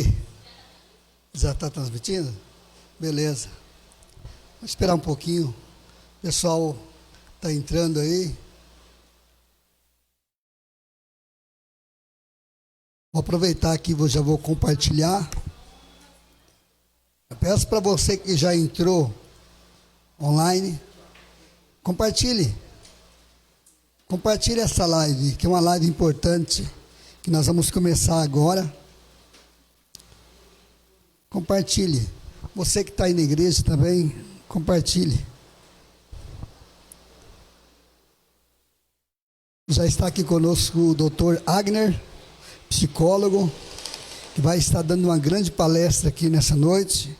transmitir? Já está transmitindo? Beleza. Vou esperar um pouquinho. O pessoal está entrando aí. Vou aproveitar aqui, já vou compartilhar. Eu peço para você que já entrou online, compartilhe. Compartilhe essa live, que é uma live importante, que nós vamos começar agora. Compartilhe. Você que está aí na igreja também, compartilhe. Já está aqui conosco o Dr. Agner, psicólogo, que vai estar dando uma grande palestra aqui nessa noite,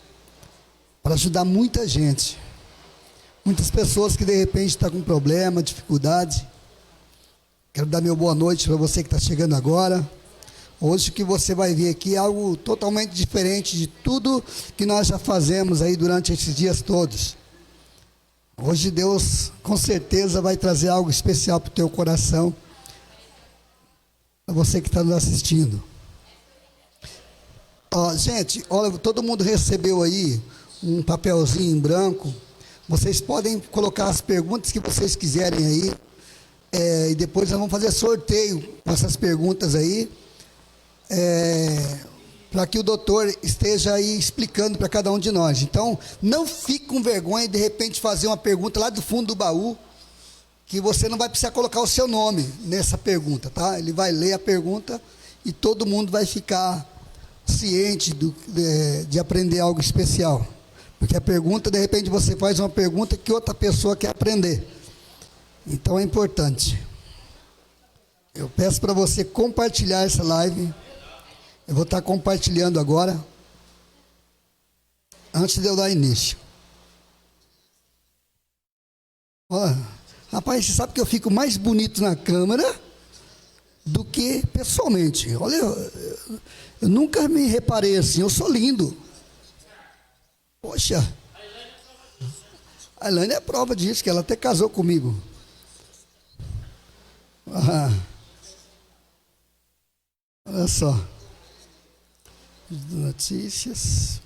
para ajudar muita gente. Muitas pessoas que de repente estão com problema, dificuldade. Quero dar meu boa noite para você que está chegando agora. Hoje o que você vai ver aqui é algo totalmente diferente de tudo que nós já fazemos aí durante esses dias todos. Hoje Deus com certeza vai trazer algo especial para o teu coração, para você que está nos assistindo. Gente, olha, todo mundo recebeu aí um papelzinho em branco. Vocês podem colocar as perguntas que vocês quiserem aí, e depois nós vamos fazer sorteio com essas perguntas aí, para que o doutor esteja aí explicando para cada um de nós. Então, não fique com vergonha de repente fazer uma pergunta lá do fundo do baú, que você não vai precisar colocar o seu nome nessa pergunta, tá? Ele vai ler a pergunta e todo mundo vai ficar ciente de aprender algo especial. Porque a pergunta, de repente você faz uma pergunta que outra pessoa quer aprender. Então é importante. Eu peço para você compartilhar essa live. Eu vou estar compartilhando agora, antes de eu dar início. Rapaz, você sabe que eu fico mais bonito na câmera do que pessoalmente. Olha, eu nunca me reparei assim, eu sou lindo. Poxa, a Elaine é prova disso, que ela até casou comigo. Olha só. Notícias.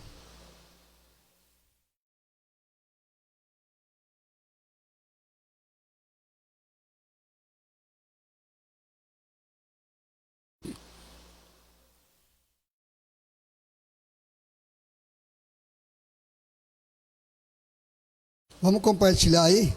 Vamos compartilhar aí?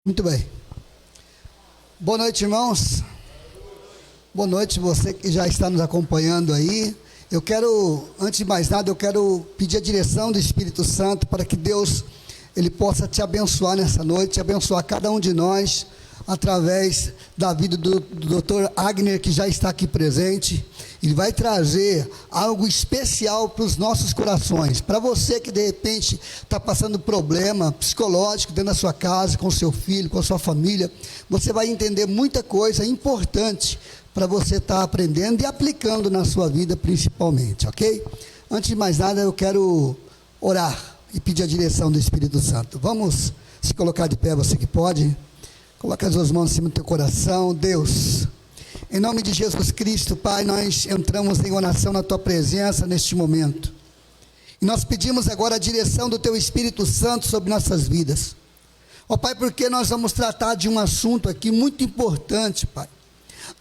Muito bem. Boa noite, irmãos. Boa noite, você que já está nos acompanhando aí. Eu quero, antes de mais nada, eu quero pedir a direção do Espírito Santo para que Deus, Ele possa te abençoar nessa noite, abençoar cada um de nós, através da vida do Dr. Agner, que já está aqui presente. Ele vai trazer algo especial para os nossos corações. Para você que de repente está passando problema psicológico dentro da sua casa, com seu filho, com a sua família, você vai entender muita coisa importante para você estar aprendendo e aplicando na sua vida principalmente, ok? Antes de mais nada, eu quero orar e pedir a direção do Espírito Santo. Vamos se colocar de pé, você que pode. Coloca as suas mãos em cima do teu coração. Deus, em nome de Jesus Cristo, Pai, nós entramos em oração na Tua presença neste momento. E nós pedimos agora a direção do Teu Espírito Santo sobre nossas vidas. Ó Pai, porque nós vamos tratar de um assunto aqui muito importante, Pai.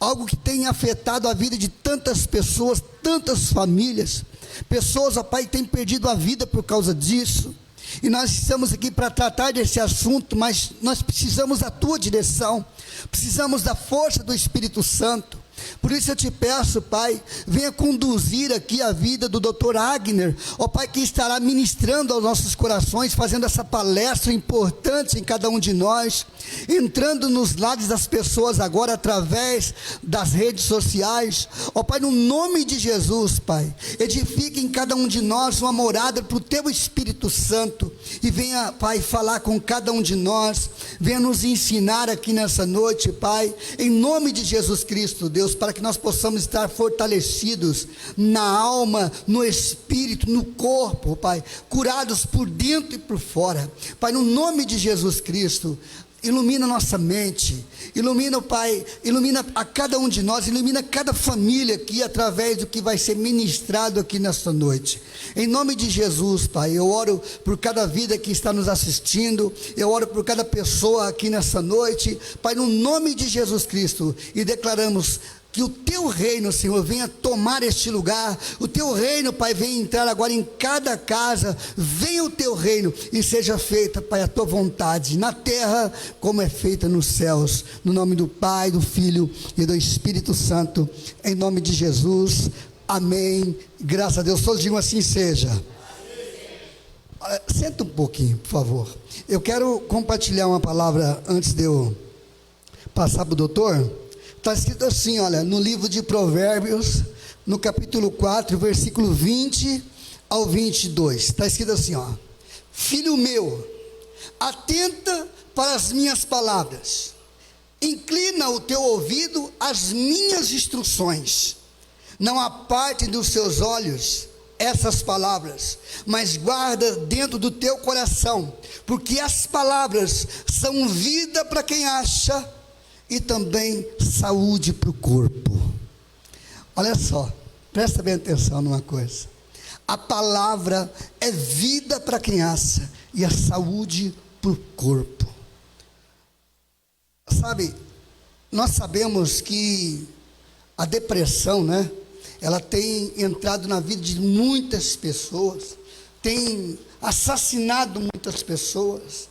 Algo que tem afetado a vida de tantas pessoas, tantas famílias. Pessoas, ó Pai, têm perdido a vida por causa disso. E nós estamos aqui para tratar desse assunto, mas nós precisamos da Tua direção, precisamos da força do Espírito Santo. Por isso eu te peço, Pai, venha conduzir aqui a vida do Dr. Agner, ó Pai, que estará ministrando aos nossos corações, fazendo essa palestra importante em cada um de nós, entrando nos lares das pessoas agora através das redes sociais. Ó Pai, no nome de Jesus, Pai, edifique em cada um de nós uma morada para o Teu Espírito Santo, e venha, Pai, falar com cada um de nós, venha nos ensinar aqui nessa noite, Pai, em nome de Jesus Cristo, Deus, para que nós possamos estar fortalecidos na alma, no espírito, no corpo, Pai, curados por dentro e por fora. Pai, no nome de Jesus Cristo, ilumina nossa mente, ilumina, Pai, ilumina a cada um de nós, ilumina cada família aqui, através do que vai ser ministrado aqui nesta noite, em nome de Jesus, Pai. Eu oro por cada vida que está nos assistindo, eu oro por cada pessoa aqui nessa noite, Pai, no nome de Jesus Cristo, e declaramos que o Teu reino, Senhor, venha tomar este lugar, o Teu reino, Pai, venha entrar agora em cada casa, venha o Teu reino, e seja feita, Pai, a Tua vontade, na terra, como é feita nos céus, no nome do Pai, do Filho e do Espírito Santo, em nome de Jesus, amém, graças a Deus. Todos digam assim seja. Senta um pouquinho, por favor. Eu quero compartilhar uma palavra, antes de eu passar para o doutor. Está escrito assim, olha, no livro de Provérbios, no capítulo 4, versículo 20 ao 22, está escrito assim, ó: filho meu, atenta para as minhas palavras, inclina o teu ouvido às minhas instruções, não aparte dos seus olhos essas palavras, mas guarda dentro do teu coração, porque as palavras são vida para quem acha, e também saúde para o corpo. Olha só, presta bem atenção numa coisa: a palavra é vida para quem acha, e a saúde para o corpo. Sabe, nós sabemos que a depressão, né, ela tem entrado na vida de muitas pessoas, tem assassinado muitas pessoas,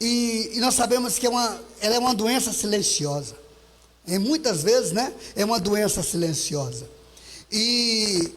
e nós sabemos que ela é uma doença silenciosa, e muitas vezes, né, é uma doença silenciosa, e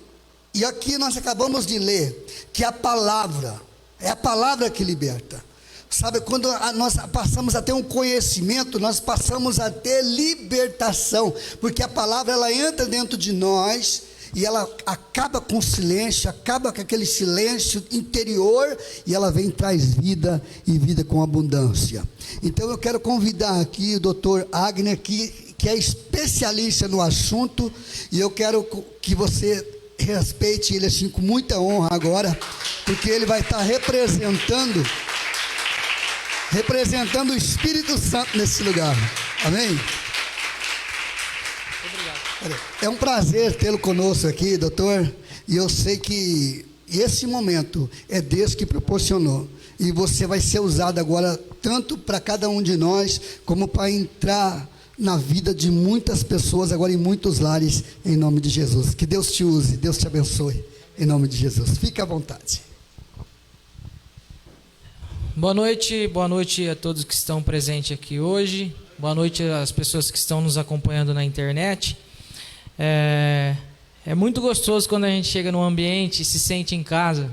aqui nós acabamos de ler, que a palavra, é a palavra que liberta, sabe, quando nós passamos a ter um conhecimento, nós passamos a ter libertação, porque a palavra, ela entra dentro de nós, e ela acaba com o silêncio, acaba com aquele silêncio interior, e ela vem e traz vida, e vida com abundância. Então eu quero convidar aqui o Dr. Agner, que é especialista no assunto, e eu quero que você respeite ele assim com muita honra agora, porque ele vai estar representando o Espírito Santo nesse lugar, amém? É um prazer tê-lo conosco aqui, doutor, e eu sei que esse momento é Deus que proporcionou, e você vai ser usado agora, tanto para cada um de nós, como para entrar na vida de muitas pessoas, agora em muitos lares, em nome de Jesus. Que Deus te use, Deus te abençoe, em nome de Jesus. Fique à vontade. Boa noite a todos que estão presentes aqui hoje, boa noite às pessoas que estão nos acompanhando na internet. É muito gostoso quando a gente chega num ambiente e se sente em casa.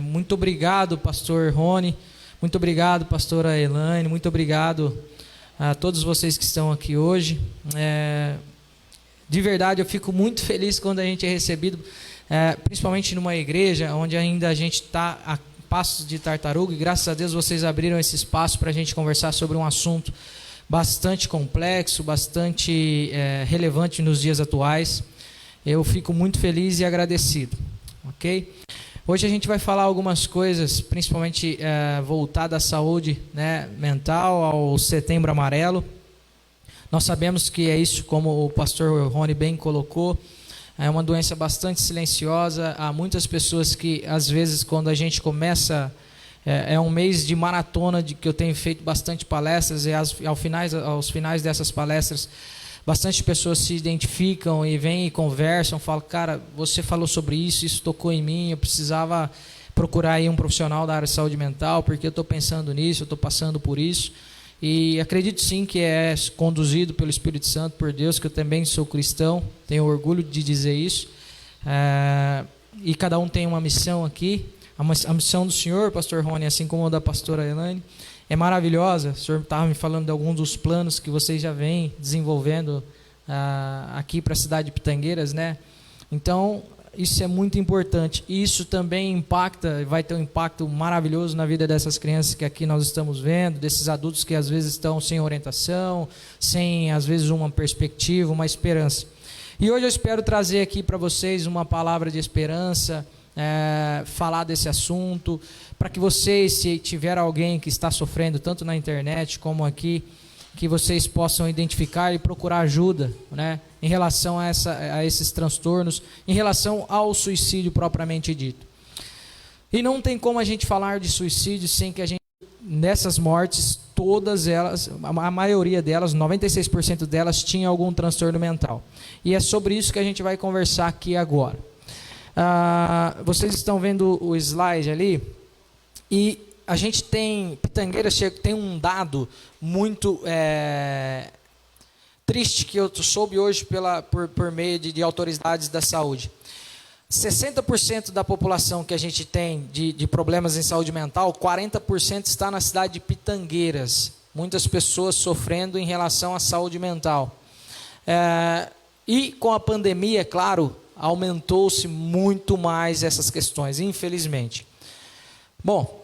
Muito obrigado, pastor Rony, muito obrigado, pastora Elaine, muito obrigado a todos vocês que estão aqui hoje. De verdade, eu fico muito feliz quando a gente é recebido, principalmente numa igreja onde ainda a gente está a passos de tartaruga, e graças a Deus vocês abriram esse espaço para a gente conversar sobre um assunto bastante complexo, bastante relevante nos dias atuais. Eu fico muito feliz e agradecido, ok? Hoje a gente vai falar algumas coisas, principalmente voltadas à saúde, né, mental, ao Setembro Amarelo. Nós sabemos que é isso, como o pastor Rony bem colocou, é uma doença bastante silenciosa. Há muitas pessoas que, às vezes, quando a gente começa... É um mês de maratona que eu tenho feito bastante palestras, e aos finais dessas palestras, bastante pessoas se identificam e vêm e conversam, falam: cara, você falou sobre isso tocou em mim, eu precisava procurar aí um profissional da área de saúde mental, porque eu estou pensando nisso, eu estou passando por isso. E acredito sim que é conduzido pelo Espírito Santo, por Deus, que eu também sou cristão, tenho orgulho de dizer isso. E cada um tem uma missão aqui. A missão do senhor, pastor Rony, assim como a da pastora Elaine, é maravilhosa. O senhor estava me falando de alguns dos planos que vocês já vêm desenvolvendo aqui para a cidade de Pitangueiras, né? Então, isso é muito importante. Isso também impacta, vai ter um impacto maravilhoso na vida dessas crianças que aqui nós estamos vendo, desses adultos que às vezes estão sem orientação, sem às vezes uma perspectiva, uma esperança. E hoje eu espero trazer aqui para vocês uma palavra de esperança, falar desse assunto, para que vocês, se tiver alguém que está sofrendo tanto na internet como aqui, que vocês possam identificar e procurar ajuda, né, em relação a esses transtornos, em relação ao suicídio propriamente dito. E não tem como a gente falar de suicídio sem que a gente, nessas mortes, todas elas, a maioria delas, 96% delas, tinha algum transtorno mental. E é sobre isso que a gente vai conversar aqui agora. Vocês estão vendo o slide ali, e a gente tem, Pitangueiras tem um dado muito triste que eu soube hoje por meio de autoridades da saúde. 60% da população que a gente tem de problemas em saúde mental, 40% está na cidade de Pitangueiras. Muitas pessoas sofrendo em relação à saúde mental. E com a pandemia, é claro, aumentou-se muito mais essas questões, infelizmente. Bom,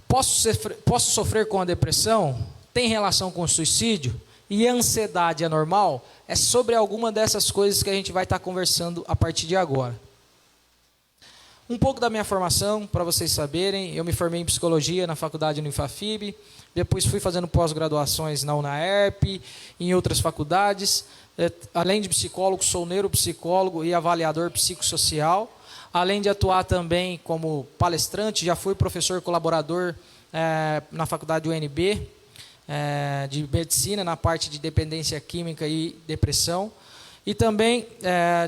posso sofrer com a depressão? Tem relação com o suicídio? E a ansiedade é normal? É sobre alguma dessas coisas que a gente vai estar conversando a partir de agora. Um pouco da minha formação, para vocês saberem, eu me formei em psicologia na faculdade Unifafib, depois fui fazendo pós-graduações na UNAERP, em outras faculdades. Além de psicólogo, sou neuropsicólogo e avaliador psicossocial. Além de atuar também como palestrante, já fui professor colaborador na faculdade UNB, de medicina, na parte de dependência química e depressão. E também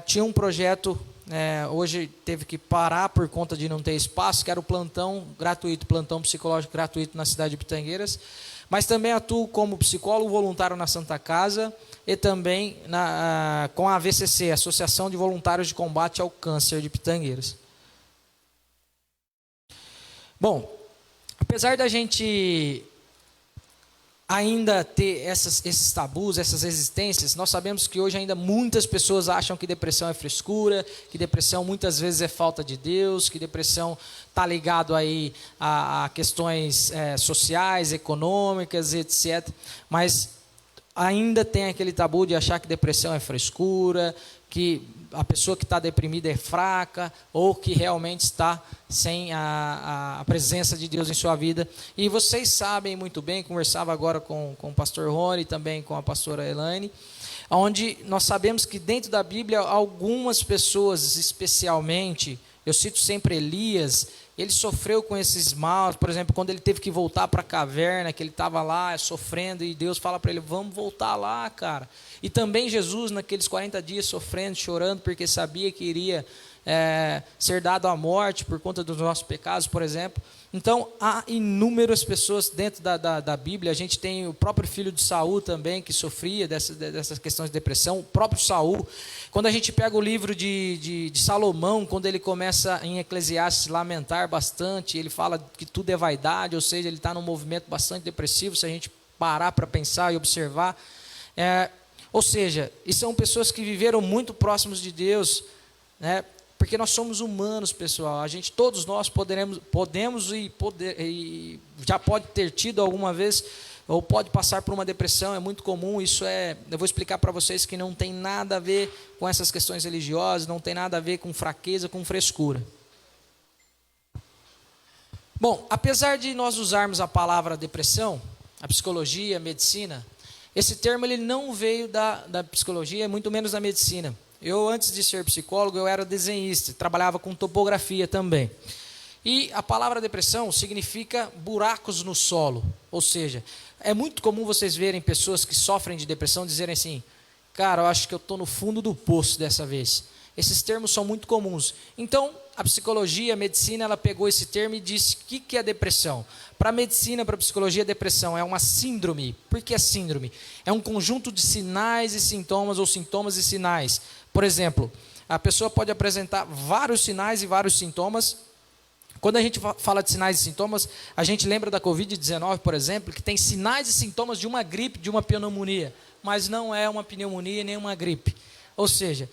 tinha um projeto, hoje teve que parar por conta de não ter espaço, que era o plantão gratuito, plantão psicológico gratuito na cidade de Pitangueiras. Mas também atuo como psicólogo voluntário na Santa Casa e também com a AVCC, Associação de Voluntários de Combate ao Câncer de Pitangueiras. Bom, apesar da gente ainda ter esses tabus, essas resistências, nós sabemos que hoje ainda muitas pessoas acham que depressão é frescura, que depressão muitas vezes é falta de Deus, que depressão está ligado aí a questões sociais, econômicas, etc. Mas ainda tem aquele tabu de achar que depressão é frescura, que a pessoa que está deprimida é fraca, ou que realmente está sem a presença de Deus em sua vida. E vocês sabem muito bem, conversava agora com o pastor Rony e também com a pastora Elaine, onde nós sabemos que dentro da Bíblia, algumas pessoas, especialmente, eu cito sempre Elias, ele sofreu com esses maus, por exemplo, quando ele teve que voltar para a caverna, que ele estava lá sofrendo, e Deus fala para ele, vamos voltar lá, cara. E também Jesus, naqueles 40 dias, sofrendo, chorando, porque sabia que iria ser dado à morte por conta dos nossos pecados, por exemplo. Então, há inúmeras pessoas dentro da Bíblia. A gente tem o próprio filho de Saul também, que sofria dessas questões de depressão. O próprio Saul. Quando a gente pega o livro de Salomão, quando ele começa em Eclesiastes lamentar bastante, ele fala que tudo é vaidade, ou seja, ele está num movimento bastante depressivo, se a gente parar para pensar e observar. Ou seja, e são pessoas que viveram muito próximos de Deus, né? Porque nós somos humanos, pessoal. Todos nós podemos e já pode ter tido alguma vez, ou pode passar por uma depressão, é muito comum. Eu vou explicar para vocês que não tem nada a ver com essas questões religiosas, não tem nada a ver com fraqueza, com frescura. Bom, apesar de nós usarmos a palavra depressão, a psicologia, a medicina, esse termo ele não veio da psicologia, muito menos da medicina. Eu, antes de ser psicólogo, eu era desenhista, trabalhava com topografia também. E a palavra depressão significa buracos no solo. Ou seja, é muito comum vocês verem pessoas que sofrem de depressão dizerem assim, cara, eu acho que eu estou no fundo do poço dessa vez. Esses termos são muito comuns. Então, a psicologia, a medicina, ela pegou esse termo e disse o que é depressão. Para a medicina, para a psicologia, depressão é uma síndrome. Por que é síndrome? É um conjunto de sinais e sintomas, ou sintomas e sinais. Por exemplo, a pessoa pode apresentar vários sinais e vários sintomas. Quando a gente fala de sinais e sintomas, a gente lembra da Covid-19, por exemplo, que tem sinais e sintomas de uma gripe, de uma pneumonia, mas não é uma pneumonia nem uma gripe. Ou seja,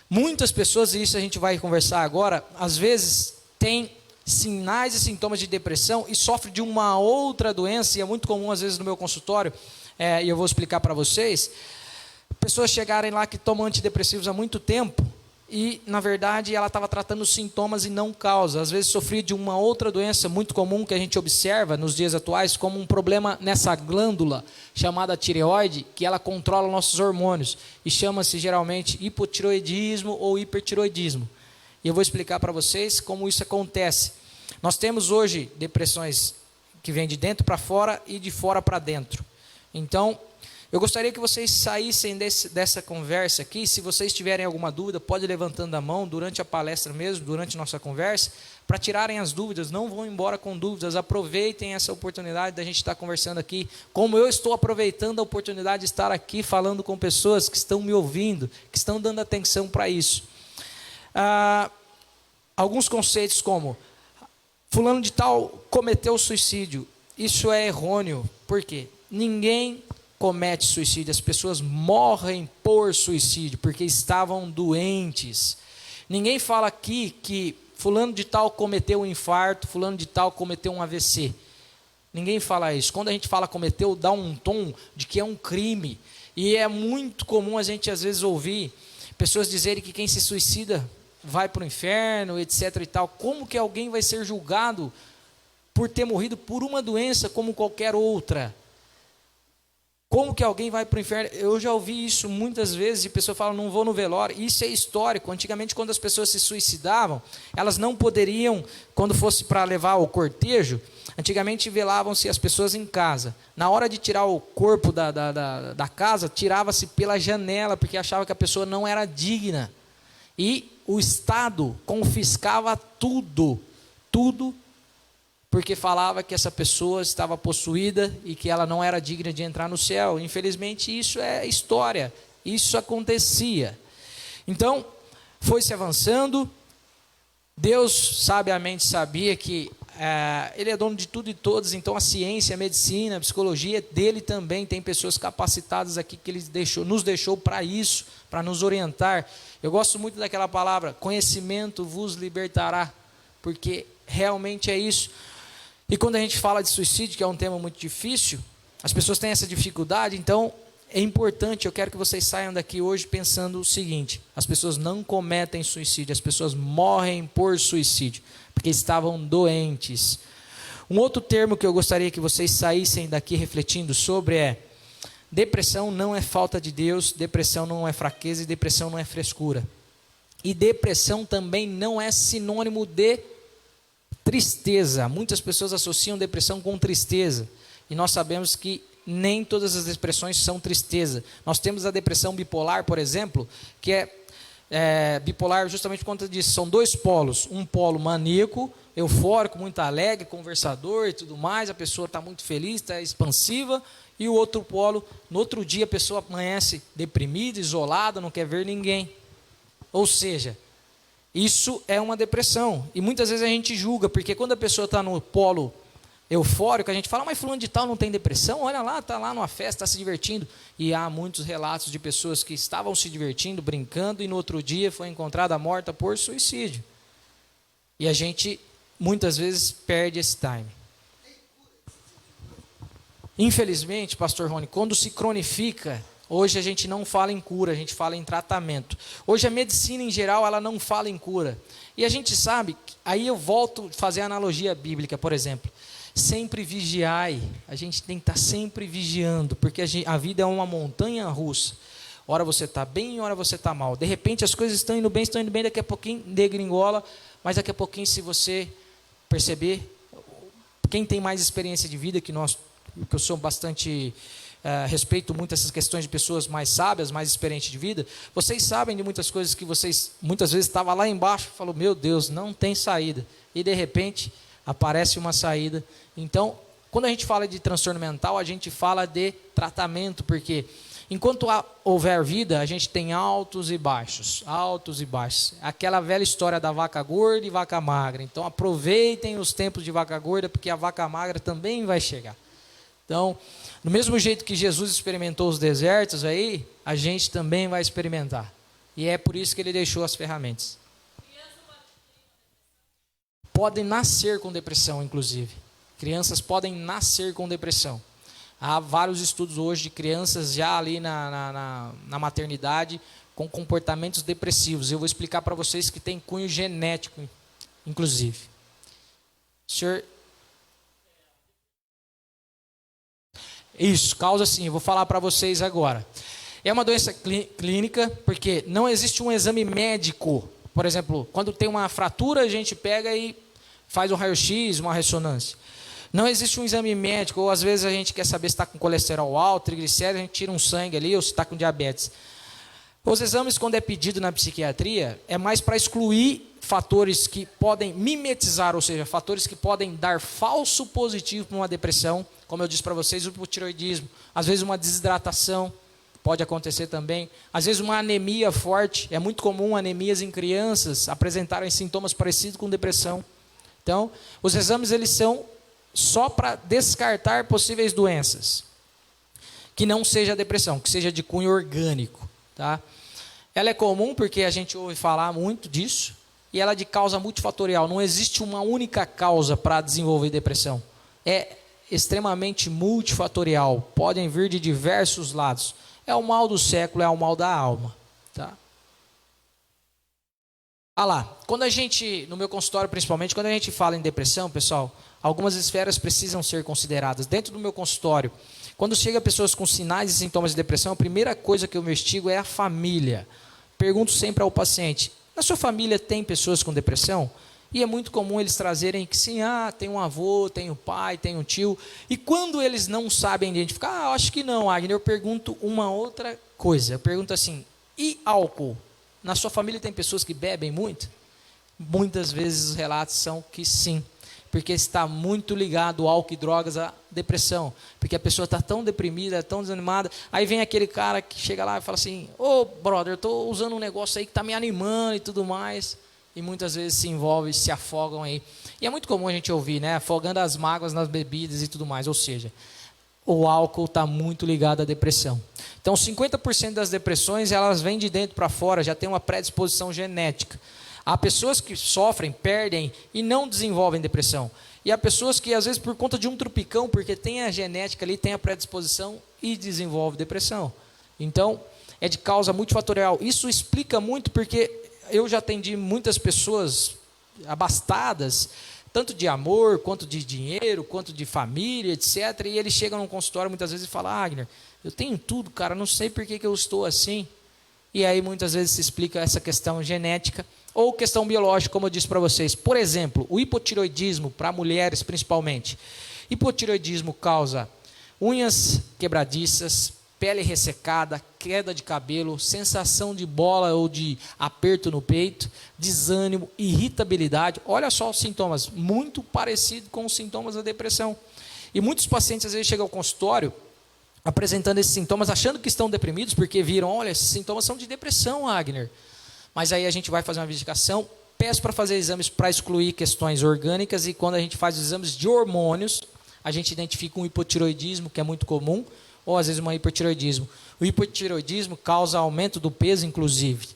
muitas pessoas, e isso a gente vai conversar agora, às vezes tem sinais e sintomas de depressão e sofre de uma outra doença, e é muito comum às vezes no meu consultório, e eu vou explicar para vocês, pessoas chegarem lá que tomam antidepressivos há muito tempo, e, na verdade, ela estava tratando os sintomas e não causa. Às vezes sofria de uma outra doença muito comum que a gente observa nos dias atuais, como um problema nessa glândula chamada tireoide, que ela controla nossos hormônios, e chama-se geralmente hipotireoidismo ou hipertireoidismo. E eu vou explicar para vocês como isso acontece. Nós temos hoje depressões que vêm de dentro para fora e de fora para dentro. Então, eu gostaria que vocês saíssem dessa conversa aqui. Se vocês tiverem alguma dúvida, pode ir levantando a mão durante a palestra mesmo, durante nossa conversa, para tirarem as dúvidas. Não vão embora com dúvidas, aproveitem essa oportunidade da gente estar conversando aqui, como eu estou aproveitando a oportunidade de estar aqui falando com pessoas que estão me ouvindo, que estão dando atenção para isso. Alguns conceitos como, fulano de tal cometeu suicídio, isso é errôneo. Por quê? Ninguém comete suicídio, as pessoas morrem por suicídio, porque estavam doentes. Ninguém fala aqui que fulano de tal cometeu um infarto, fulano de tal cometeu um AVC. Ninguém fala isso. Quando a gente fala cometeu, dá um tom de que é um crime. E é muito comum a gente às vezes ouvir pessoas dizerem que quem se suicida vai para o inferno, etc. e tal. Como que alguém vai ser julgado por ter morrido por uma doença como qualquer outra? Como que alguém vai para o inferno? Eu já ouvi isso muitas vezes, e a pessoa fala, não vou no velório. Isso é histórico. Antigamente, quando as pessoas se suicidavam, elas não poderiam, quando fosse para levar o cortejo, antigamente velavam-se as pessoas em casa. Na hora de tirar o corpo da casa, tirava-se pela janela, porque achava que a pessoa não era digna. E o Estado confiscava tudo, porque falava que essa pessoa estava possuída e que ela não era digna de entrar no céu. Infelizmente, isso é história, isso acontecia. Então, foi se avançando, Deus sabiamente sabia que Ele é dono de tudo e todos, então a ciência, a medicina, a psicologia, dele também tem pessoas capacitadas aqui que Ele nos deixou para isso, para nos orientar. Eu gosto muito daquela palavra, conhecimento vos libertará, porque realmente é isso. E quando a gente fala de suicídio, que é um tema muito difícil, as pessoas têm essa dificuldade, então é importante, eu quero que vocês saiam daqui hoje pensando o seguinte, as pessoas não cometem suicídio, as pessoas morrem por suicídio, porque estavam doentes. Um outro termo que eu gostaria que vocês saíssem daqui refletindo sobre é, depressão não é falta de Deus, depressão não é fraqueza e depressão não é frescura. E depressão também não é sinônimo de tristeza. Muitas pessoas associam depressão com tristeza. E nós sabemos que nem todas as depressões são tristeza. Nós temos a depressão bipolar, por exemplo, que é bipolar justamente por conta disso. São dois polos. Um polo maníaco, eufórico, muito alegre, conversador e tudo mais. A pessoa está muito feliz, está expansiva. E o outro polo, no outro dia a pessoa amanhece deprimida, isolada, não quer ver ninguém. Ou seja, isso é uma depressão. E muitas vezes a gente julga, porque quando a pessoa está no polo eufórico, a gente fala, mas fulano de tal não tem depressão? Olha lá, está lá numa festa, está se divertindo. E há muitos relatos de pessoas que estavam se divertindo, brincando, e no outro dia foi encontrada morta por suicídio. E a gente, muitas vezes, perde esse time. Infelizmente, pastor Rony, quando se cronifica, hoje a gente não fala em cura, a gente fala em tratamento. Hoje a medicina em geral, ela não fala em cura. E a gente sabe, aí eu volto a fazer a analogia bíblica, por exemplo. Sempre vigiai, a gente tem que estar sempre vigiando, porque a vida é uma montanha russa. Ora você está bem, ora você está mal. De repente as coisas estão indo bem, daqui a pouquinho degringola, mas daqui a pouquinho, se você perceber, quem tem mais experiência de vida que nós, que eu sou bastante respeito muito essas questões de pessoas mais sábias, mais experientes de vida, vocês sabem de muitas coisas que vocês, muitas vezes, estavam lá embaixo e falou, meu Deus, não tem saída. E, de repente, aparece uma saída. Então, quando a gente fala de transtorno mental, a gente fala de tratamento, porque enquanto houver vida, a gente tem altos e baixos, altos e baixos. Aquela velha história da vaca gorda e vaca magra. Então, aproveitem os tempos de vaca gorda, porque a vaca magra também vai chegar. Então, do mesmo jeito que Jesus experimentou os desertos aí, a gente também vai experimentar. E é por isso que ele deixou as ferramentas. Podem nascer com depressão, inclusive. Crianças podem nascer com depressão. Há vários estudos hoje de crianças já ali na maternidade com comportamentos depressivos. Eu vou explicar para vocês que tem cunho genético, inclusive. Senhor... Isso, causa sim, eu vou falar para vocês agora. É uma doença clínica, porque não existe um exame médico. Por exemplo, quando tem uma fratura, a gente pega e faz um raio-x, uma ressonância. Não existe um exame médico, ou às vezes a gente quer saber se está com colesterol alto, triglicéridos, a gente tira um sangue ali, ou se está com diabetes. Os exames, quando é pedido na psiquiatria, é mais para excluir fatores que podem mimetizar, ou seja, fatores que podem dar falso positivo para uma depressão, como eu disse para vocês, o hipotireoidismo, às vezes uma desidratação, pode acontecer também, às vezes uma anemia forte, é muito comum anemias em crianças apresentarem sintomas parecidos com depressão. Então, os exames eles são só para descartar possíveis doenças, que não seja depressão, que seja de cunho orgânico, tá? Ela é comum porque a gente ouve falar muito disso, e ela é de causa multifatorial. Não existe uma única causa para desenvolver depressão. É extremamente multifatorial. Podem vir de diversos lados. É o mal do século, é o mal da alma. Tá? Ah lá, quando a gente, no meu consultório principalmente, quando a gente fala em depressão, pessoal, algumas esferas precisam ser consideradas. Dentro do meu consultório, quando chega pessoas com sinais e sintomas de depressão, a primeira coisa que eu investigo é a família. Pergunto sempre ao paciente, na sua família tem pessoas com depressão? E é muito comum eles trazerem que sim, tem um avô, tem um pai, tem um tio. E quando eles não sabem identificar, acho que não, Agner, eu pergunto uma outra coisa. Eu pergunto assim, e álcool? Na sua família tem pessoas que bebem muito? Muitas vezes os relatos são que sim. Porque está muito ligado álcool e drogas à depressão. Porque a pessoa está tão deprimida, tão desanimada. Aí vem aquele cara que chega lá e fala assim, brother, eu estou usando um negócio aí que está me animando e tudo mais. E muitas vezes se envolvem, se afogam aí. E é muito comum a gente ouvir, né? Afogando as mágoas nas bebidas e tudo mais. Ou seja, o álcool está muito ligado à depressão. Então, 50% das depressões, elas vêm de dentro para fora, já tem uma predisposição genética. Há pessoas que sofrem, perdem e não desenvolvem depressão. E há pessoas que, às vezes, por conta de um tropicão, porque tem a genética ali, tem a predisposição e desenvolve depressão. Então, é de causa multifatorial. Isso explica muito porque eu já atendi muitas pessoas abastadas, tanto de amor, quanto de dinheiro, quanto de família, etc. E eles chegam num consultório muitas vezes e falam, Agner, eu tenho tudo, cara, não sei por que eu estou assim. E aí muitas vezes se explica essa questão genética ou questão biológica, como eu disse para vocês. Por exemplo, o hipotireoidismo, para mulheres principalmente. Hipotireoidismo causa unhas quebradiças, pele ressecada, queda de cabelo, sensação de bola ou de aperto no peito, desânimo, irritabilidade. Olha só os sintomas, muito parecido com os sintomas da depressão. E muitos pacientes às vezes chegam ao consultório apresentando esses sintomas, achando que estão deprimidos, porque viram, olha, esses sintomas são de depressão, Agner. Mas aí a gente vai fazer uma verificação, peço para fazer exames para excluir questões orgânicas, e quando a gente faz os exames de hormônios, a gente identifica um hipotireoidismo, que é muito comum, ou às vezes um hipertireoidismo. O hipotireoidismo causa aumento do peso, inclusive.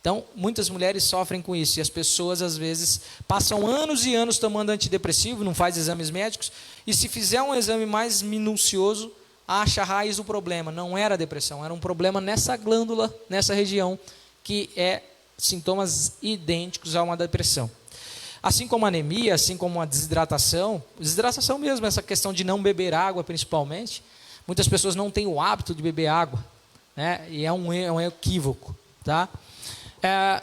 Então, muitas mulheres sofrem com isso, e as pessoas, às vezes, passam anos e anos tomando antidepressivo, não faz exames médicos, e se fizer um exame mais minucioso, acha a raiz do problema. Não era depressão, era um problema nessa glândula, nessa região, que é sintomas idênticos a uma depressão. Assim como a anemia, assim como a desidratação mesmo, essa questão de não beber água, principalmente. Muitas pessoas não têm o hábito de beber água, né? E é um equívoco, tá?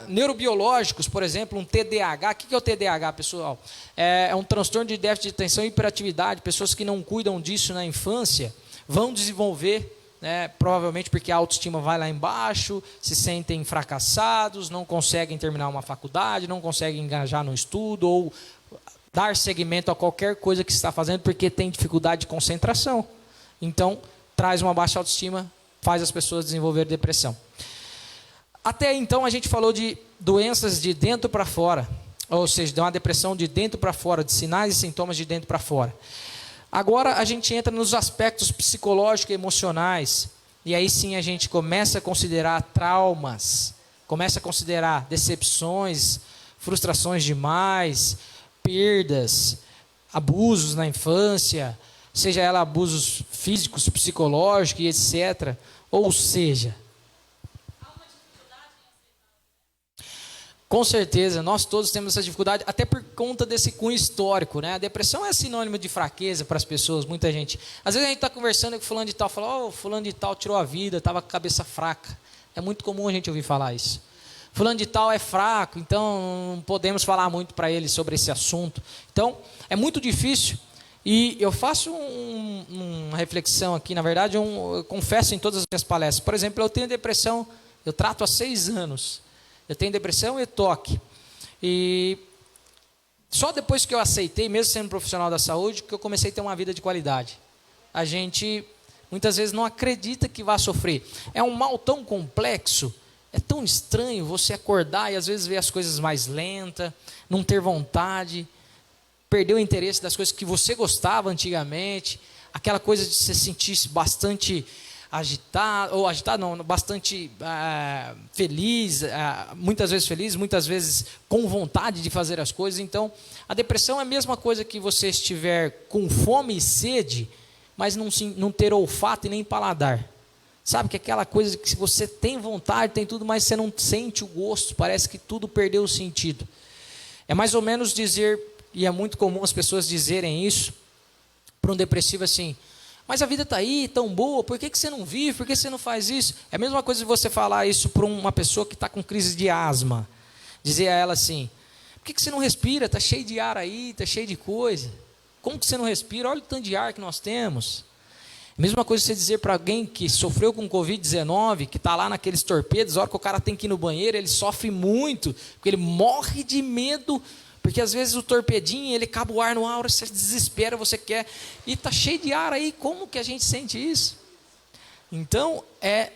Neurobiológicos, por exemplo, um TDAH. O que é o TDAH, pessoal? É um transtorno de déficit de atenção e hiperatividade. Pessoas que não cuidam disso na infância vão desenvolver, né, provavelmente porque a autoestima vai lá embaixo, se sentem fracassados, não conseguem terminar uma faculdade, não conseguem engajar no estudo ou dar seguimento a qualquer coisa que se está fazendo porque tem dificuldade de concentração. Então, traz uma baixa autoestima, faz as pessoas desenvolver depressão. Até então, a gente falou de doenças de dentro para fora, ou seja, de uma depressão de dentro para fora, de sinais e sintomas de dentro para fora. Agora, a gente entra nos aspectos psicológicos e emocionais, e aí sim a gente começa a considerar traumas, começa a considerar decepções, frustrações demais, perdas, abusos na infância, seja ela abusos físicos, psicológicos e etc. Ou seja, com certeza, nós todos temos essa dificuldade, até por conta desse cunho histórico, né? A depressão é sinônimo de fraqueza para as pessoas, muita gente. Às vezes a gente está conversando com fulano de tal, fala, fulano de tal tirou a vida, estava com a cabeça fraca. É muito comum a gente ouvir falar isso. Fulano de tal é fraco, então não podemos falar muito para ele sobre esse assunto. Então, é muito difícil. E eu faço uma reflexão aqui, na verdade, eu confesso em todas as minhas palestras. Por exemplo, eu tenho depressão, eu trato há 6 anos. Eu tenho depressão e toque. E só depois que eu aceitei, mesmo sendo profissional da saúde, que eu comecei a ter uma vida de qualidade. A gente, muitas vezes, não acredita que vai sofrer. É um mal tão complexo, é tão estranho você acordar e às vezes ver as coisas mais lentas, não ter vontade, perder o interesse das coisas que você gostava antigamente, aquela coisa de se sentir bastante bastante feliz, muitas vezes com vontade de fazer as coisas. Então, a depressão é a mesma coisa que você estiver com fome e sede, mas não ter olfato e nem paladar. Sabe que é aquela coisa que você tem vontade, tem tudo, mas você não sente o gosto, parece que tudo perdeu o sentido. É mais ou menos dizer, e é muito comum as pessoas dizerem isso para um depressivo assim, mas a vida está aí, tão boa, por que você não vive, por que você não faz isso? É a mesma coisa de você falar isso para uma pessoa que está com crise de asma. Dizer a ela assim, por que você não respira? Está cheio de ar aí, está cheio de coisa. Como que você não respira? Olha o tanto de ar que nós temos. A mesma coisa você dizer para alguém que sofreu com Covid-19, que está lá naqueles torpedos, a hora que o cara tem que ir no banheiro, ele sofre muito, porque ele morre de medo. Porque às vezes o torpedinho, ele acaba o ar no ar, você desespera, você quer, e está cheio de ar aí, como que a gente sente isso? Então, é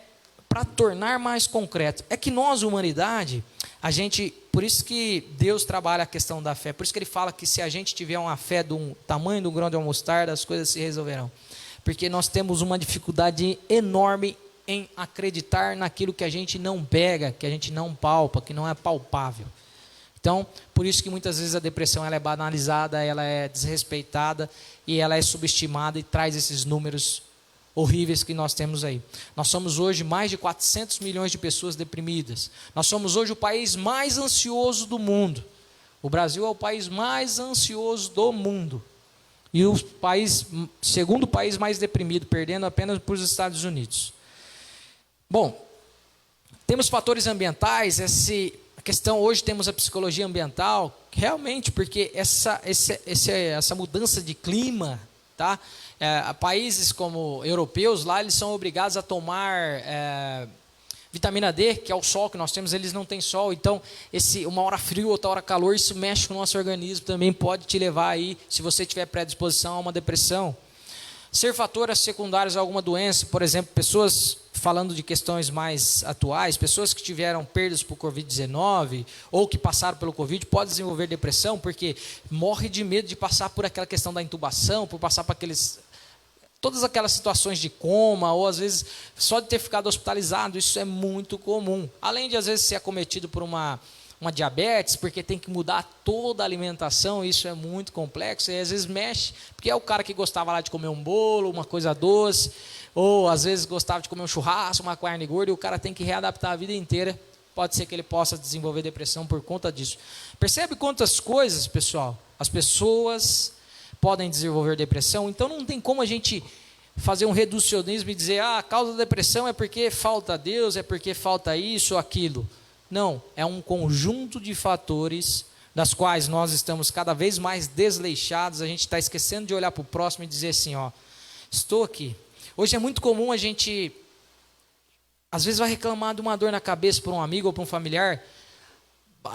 para tornar mais concreto. É que nós, humanidade, por isso que Deus trabalha a questão da fé, por isso que Ele fala que se a gente tiver uma fé do tamanho do grão de uma mostarda, as coisas se resolverão. Porque nós temos uma dificuldade enorme em acreditar naquilo que a gente não pega, que a gente não palpa, que não é palpável. Então, por isso que muitas vezes a depressão ela é banalizada, ela é desrespeitada e ela é subestimada e traz esses números horríveis que nós temos aí. Nós somos hoje mais de 400 milhões de pessoas deprimidas. Nós somos hoje o país mais ansioso do mundo. O Brasil é o país mais ansioso do mundo. E o segundo país mais deprimido, perdendo apenas para os Estados Unidos. Bom, temos fatores ambientais, questão, hoje temos a psicologia ambiental, realmente, porque essa mudança de clima, tá? Países como europeus, lá eles são obrigados a tomar vitamina D, que é o sol que nós temos, eles não têm sol, então uma hora frio, outra hora calor, isso mexe com o nosso organismo, também pode te levar aí, se você tiver predisposição a uma depressão. Ser fatores secundários a alguma doença, por exemplo, pessoas, falando de questões mais atuais, pessoas que tiveram perdas por Covid-19 ou que passaram pelo Covid, podem desenvolver depressão porque morre de medo de passar por aquela questão da intubação, por passar por todas aquelas situações de coma, ou às vezes só de ter ficado hospitalizado, isso é muito comum. Além de às vezes ser acometido por uma diabetes, porque tem que mudar toda a alimentação, isso é muito complexo, e às vezes mexe, porque é o cara que gostava lá de comer um bolo, uma coisa doce, ou às vezes gostava de comer um churrasco, uma carne gorda, e o cara tem que readaptar a vida inteira, pode ser que ele possa desenvolver depressão por conta disso. Percebe quantas coisas, pessoal, as pessoas podem desenvolver depressão? Então não tem como a gente fazer um reducionismo e dizer, a causa da depressão é porque falta Deus, é porque falta isso ou aquilo. Não, é um conjunto de fatores das quais nós estamos cada vez mais desleixados, a gente está esquecendo de olhar para o próximo e dizer assim, estou aqui. Hoje é muito comum a gente, às vezes vai reclamar de uma dor na cabeça para um amigo ou para um familiar.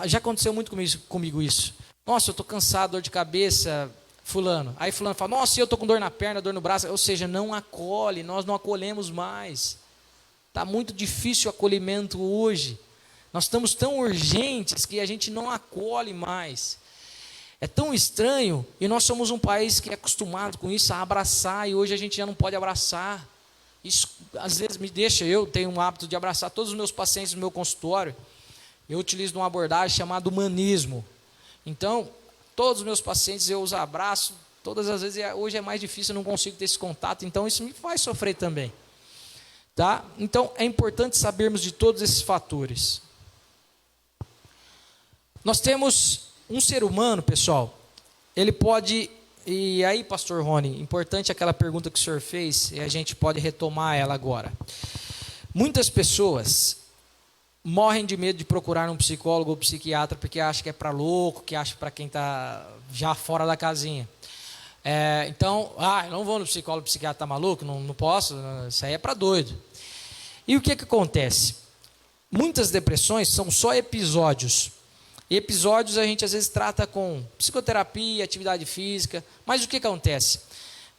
Já aconteceu muito comigo isso. Nossa, eu estou cansado, dor de cabeça, fulano. Aí fulano fala, nossa, eu estou com dor na perna, dor no braço. Ou seja, não acolhe, nós não acolhemos mais. Está muito difícil o acolhimento hoje. Nós estamos tão urgentes que a gente não acolhe mais. É tão estranho, e nós somos um país que é acostumado com isso, a abraçar, e hoje a gente já não pode abraçar. Isso às vezes me deixa, eu tenho um hábito de abraçar todos os meus pacientes no meu consultório. Eu utilizo uma abordagem chamada humanismo. Então, todos os meus pacientes eu os abraço, todas as vezes, hoje é mais difícil, eu não consigo ter esse contato, então isso me faz sofrer também. Tá? Então, é importante sabermos de todos esses fatores. Nós temos um ser humano, pessoal, ele pode, e aí, pastor Rony, importante aquela pergunta que o senhor fez, e a gente pode retomar ela agora. Muitas pessoas morrem de medo de procurar um psicólogo ou psiquiatra, porque acham que é para louco, que acham para quem está já fora da casinha. Então, eu não vou no psicólogo, psiquiatra está maluco, não posso, isso aí é para doido. E o que acontece? Muitas depressões são só episódios. E episódios a gente às vezes trata com psicoterapia, atividade física, mas o que acontece?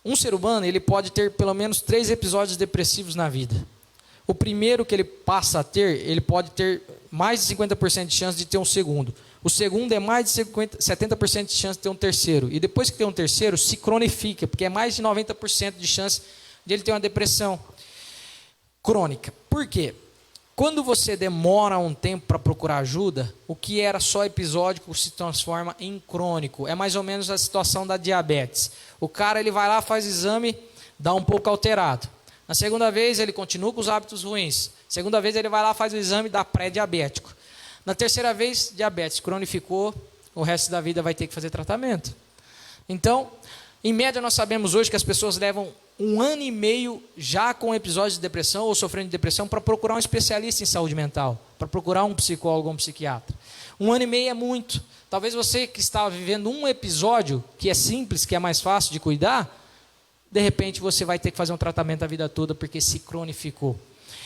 Um ser humano ele pode ter pelo menos 3 episódios depressivos na vida. O primeiro que ele passa a ter, ele pode ter mais de 50% de chance de ter um segundo. O segundo é mais de 70% de chance de ter um terceiro. E depois que tem um terceiro, se cronifica, porque é mais de 90% de chance de ele ter uma depressão crônica. Por quê? Quando você demora um tempo para procurar ajuda, o que era só episódico se transforma em crônico. É mais ou menos a situação da diabetes. O cara ele vai lá, faz exame, dá um pouco alterado. Na segunda vez ele continua com os hábitos ruins. Segunda vez ele vai lá, faz o exame, dá pré-diabético. Na terceira vez, diabetes cronificou, o resto da vida vai ter que fazer tratamento. Então, em média nós sabemos hoje que as pessoas levam 1 ano e meio já com episódios de depressão ou sofrendo de depressão para procurar um especialista em saúde mental, para procurar um psicólogo ou um psiquiatra. 1 ano e meio é muito. Talvez você que está vivendo um episódio que é simples, que é mais fácil de cuidar, de repente você vai ter que fazer um tratamento a vida toda porque se cronificou.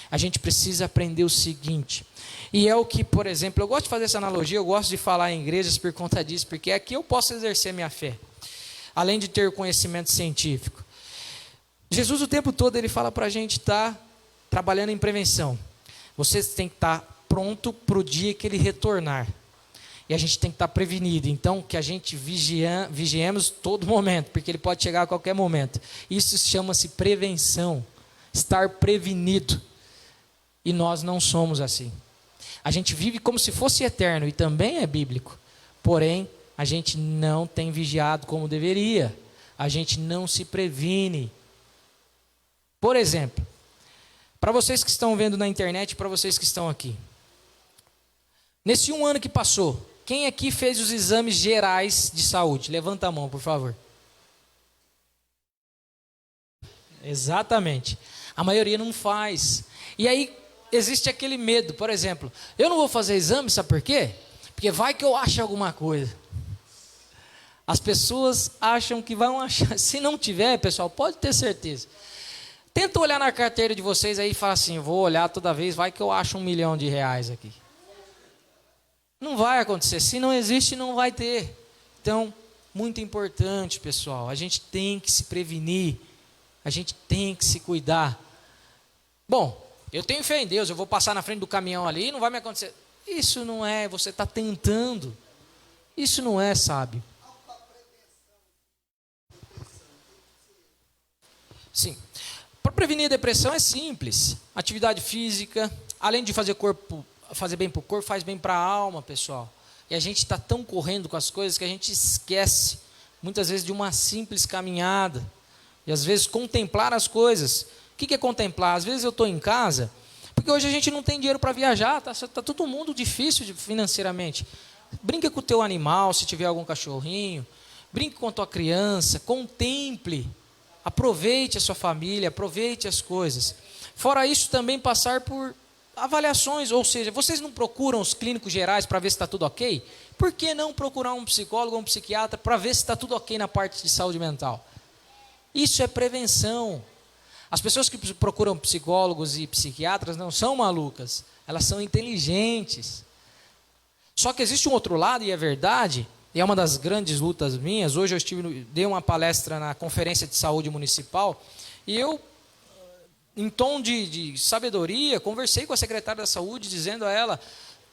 A gente precisa aprender o seguinte, e é o que, por exemplo, eu gosto de fazer essa analogia, eu gosto de falar em igrejas por conta disso, porque aqui eu posso exercer minha fé, além de ter conhecimento científico. Jesus o tempo todo ele fala para a gente estar trabalhando em prevenção. Você tem que estar pronto para o dia que ele retornar. E a gente tem que estar prevenido. Então, que a gente vigiemos todo momento, porque ele pode chegar a qualquer momento. Isso chama-se prevenção. Estar prevenido. E nós não somos assim. A gente vive como se fosse eterno, e também é bíblico. Porém, a gente não tem vigiado como deveria. A gente não se previne. Por exemplo, para vocês que estão vendo na internet, para vocês que estão aqui. Nesse 1 ano que passou, quem aqui fez os exames gerais de saúde? Levanta a mão, por favor. Exatamente. A maioria não faz. E aí existe aquele medo, por exemplo, eu não vou fazer exame, sabe por quê? Porque vai que eu acho alguma coisa. As pessoas acham que vão achar. Se não tiver, pessoal, pode ter certeza. Tenta olhar na carteira de vocês aí e fala assim, vou olhar toda vez, vai que eu acho R$1 milhão aqui. Não vai acontecer. Se não existe, não vai ter. Então, muito importante, pessoal. A gente tem que se prevenir. A gente tem que se cuidar. Bom, eu tenho fé em Deus. Eu vou passar na frente do caminhão ali e não vai me acontecer. Isso não é. Você está tentando. Isso não é sábio. Sim. Para prevenir a depressão é simples. Atividade física. Além de fazer bem para o corpo, faz bem para a alma, pessoal. E a gente está tão correndo com as coisas que a gente esquece, muitas vezes, de uma simples caminhada. E às vezes contemplar as coisas. O que é contemplar? Às vezes eu estou em casa, porque hoje a gente não tem dinheiro para viajar, tá todo mundo difícil financeiramente. Brinca com o teu animal, se tiver algum cachorrinho. Brinque com a tua criança, contemple. Aproveite a sua família, aproveite as coisas. Fora isso, também passar por avaliações, ou seja, vocês não procuram os clínicos gerais para ver se está tudo ok? Por que não procurar um psicólogo ou um psiquiatra para ver se está tudo ok na parte de saúde mental? Isso é prevenção. As pessoas que procuram psicólogos e psiquiatras não são malucas, elas são inteligentes. Só que existe um outro lado, e é verdade, e é uma das grandes lutas minhas. Hoje eu dei uma palestra na Conferência de Saúde Municipal, e eu, em tom de sabedoria, conversei com a secretária da Saúde, dizendo a ela,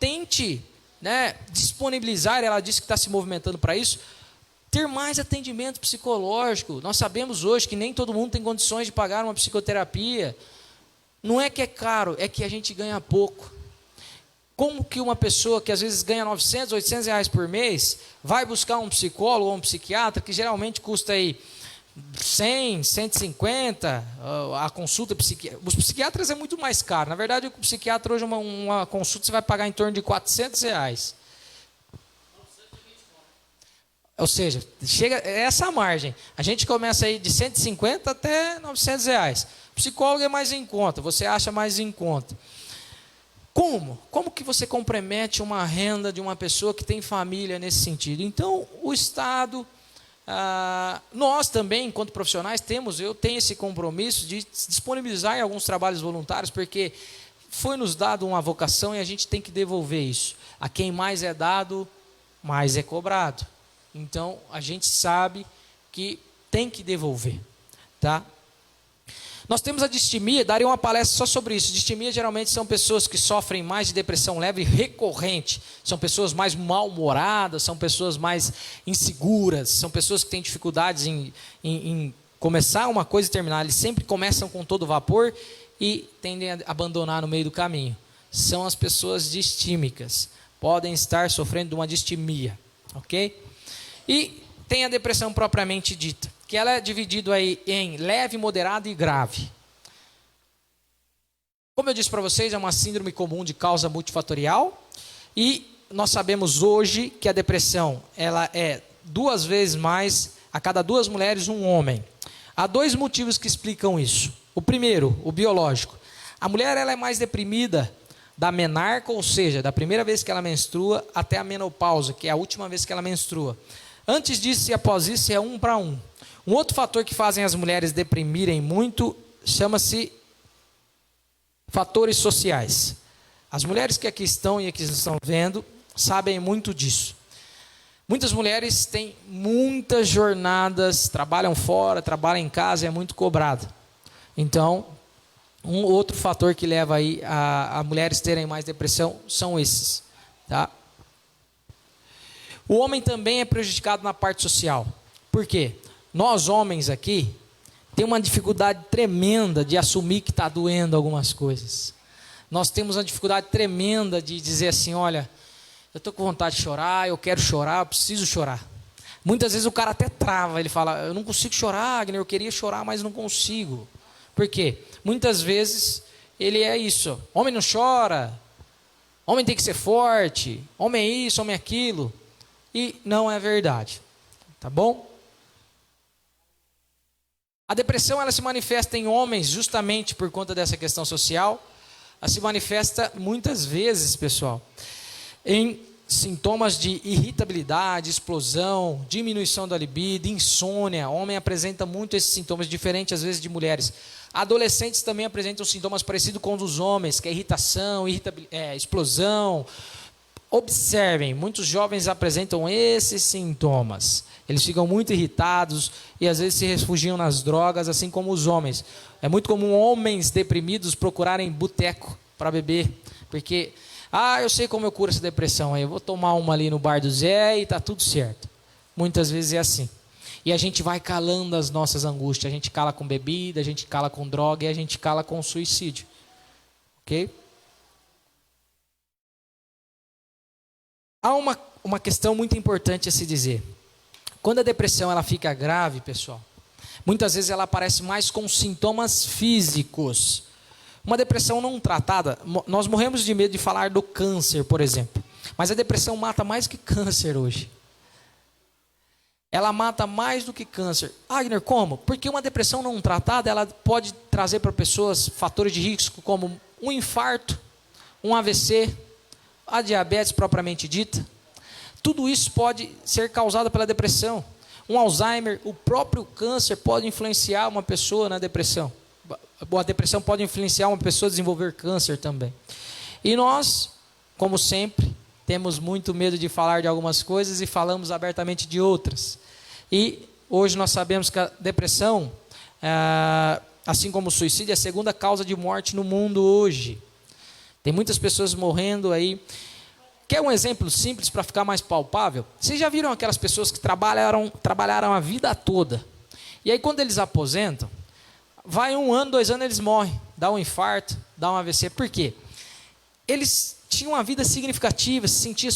tente, né, disponibilizar, ela disse que está se movimentando para isso, ter mais atendimento psicológico. Nós sabemos hoje que nem todo mundo tem condições de pagar uma psicoterapia. Não é que é caro, é que a gente ganha pouco. Como que uma pessoa que às vezes ganha 900, 800 reais por mês, vai buscar um psicólogo ou um psiquiatra, que geralmente custa aí 100, 150, a consulta psiquiátrica. Os psiquiatras é muito mais caro. Na verdade, o psiquiatra hoje, uma consulta, você vai pagar em torno de 400 reais. Ou seja, chega essa margem. A gente começa aí de 150 até 900 reais. Psicólogo é mais em conta, você acha mais em conta. Como? Como que você compromete uma renda de uma pessoa que tem família nesse sentido? Então, o Estado, nós também, enquanto profissionais, eu tenho esse compromisso de disponibilizar em alguns trabalhos voluntários, porque foi nos dado uma vocação e a gente tem que devolver isso. A quem mais é dado, mais é cobrado. Então, a gente sabe que tem que devolver, tá? Nós temos a distimia, daria uma palestra só sobre isso. Distimia geralmente são pessoas que sofrem mais de depressão leve recorrente, são pessoas mais mal-humoradas, são pessoas mais inseguras, são pessoas que têm dificuldades em começar uma coisa e terminar. Eles sempre começam com todo vapor e tendem a abandonar no meio do caminho. São as pessoas distímicas, podem estar sofrendo de uma distimia, ok? E tem a depressão propriamente dita, que ela é dividida aí em leve, moderada e grave. Como eu disse para vocês, é uma síndrome comum de causa multifatorial, e nós sabemos hoje que a depressão ela é 2 vezes mais, a cada 2 mulheres, um homem. Há 2 motivos que explicam isso. O primeiro, o biológico. A mulher ela é mais deprimida da menarca, ou seja, da primeira vez que ela menstrua até a menopausa, que é a última vez que ela menstrua. Antes disso e após isso é 1 para 1. Um outro fator que fazem as mulheres deprimirem muito chama-se fatores sociais. As mulheres que aqui estão e aqui estão vendo sabem muito disso. Muitas mulheres têm muitas jornadas, trabalham fora, trabalham em casa, é muito cobrado. Então, um outro fator que leva aí a mulheres terem mais depressão são esses, tá? O homem também é prejudicado na parte social. Por quê? Nós homens aqui temos uma dificuldade tremenda de assumir que está doendo algumas coisas. Nós temos uma dificuldade tremenda de dizer assim, olha, eu estou com vontade de chorar, eu quero chorar, eu preciso chorar. Muitas vezes o cara até trava, ele fala, eu não consigo chorar, Agner, eu queria chorar, mas não consigo. Por quê? Muitas vezes ele é isso, homem não chora, homem tem que ser forte, homem é isso, homem é aquilo. E não é verdade, tá bom? A depressão ela se manifesta em homens justamente por conta dessa questão social. Ela se manifesta muitas vezes, pessoal, em sintomas de irritabilidade, explosão, diminuição da libido, insônia. O homem apresenta muito esses sintomas, diferentes às vezes de mulheres. Adolescentes também apresentam sintomas parecidos com os dos homens, que é irritação, explosão. Observem, muitos jovens apresentam esses sintomas. Eles ficam muito irritados e às vezes se refugiam nas drogas, assim como os homens. É muito comum homens deprimidos procurarem boteco para beber, porque, eu sei como eu curo essa depressão, aí eu vou tomar uma ali no bar do Zé e está tudo certo. Muitas vezes é assim. E a gente vai calando as nossas angústias, a gente cala com bebida, a gente cala com droga e a gente cala com suicídio. Ok? Há uma questão muito importante a se dizer. Quando a depressão ela fica grave, pessoal, muitas vezes ela aparece mais com sintomas físicos. Uma depressão não tratada, nós morremos de medo de falar do câncer, por exemplo. Mas a depressão mata mais que câncer hoje. Ela mata mais do que câncer. Agner, como? Porque uma depressão não tratada, ela pode trazer para pessoas fatores de risco como um infarto, um AVC, a diabetes propriamente dita. Tudo isso pode ser causado pela depressão. Um Alzheimer, o próprio câncer pode influenciar uma pessoa na depressão. a depressão pode influenciar uma pessoa a desenvolver câncer também. E nós, como sempre, temos muito medo de falar de algumas coisas e falamos abertamente de outras. E hoje nós sabemos que a depressão, assim como o suicídio, é a segunda causa de morte no mundo hoje. Tem muitas pessoas morrendo aí. Quer um exemplo simples para ficar mais palpável? Vocês já viram aquelas pessoas que trabalharam a vida toda? E aí quando eles aposentam, vai 1 ano, 2 anos, eles morrem. Dá um infarto, dá um AVC. Por quê? Eles tinham uma vida significativa, se sentiam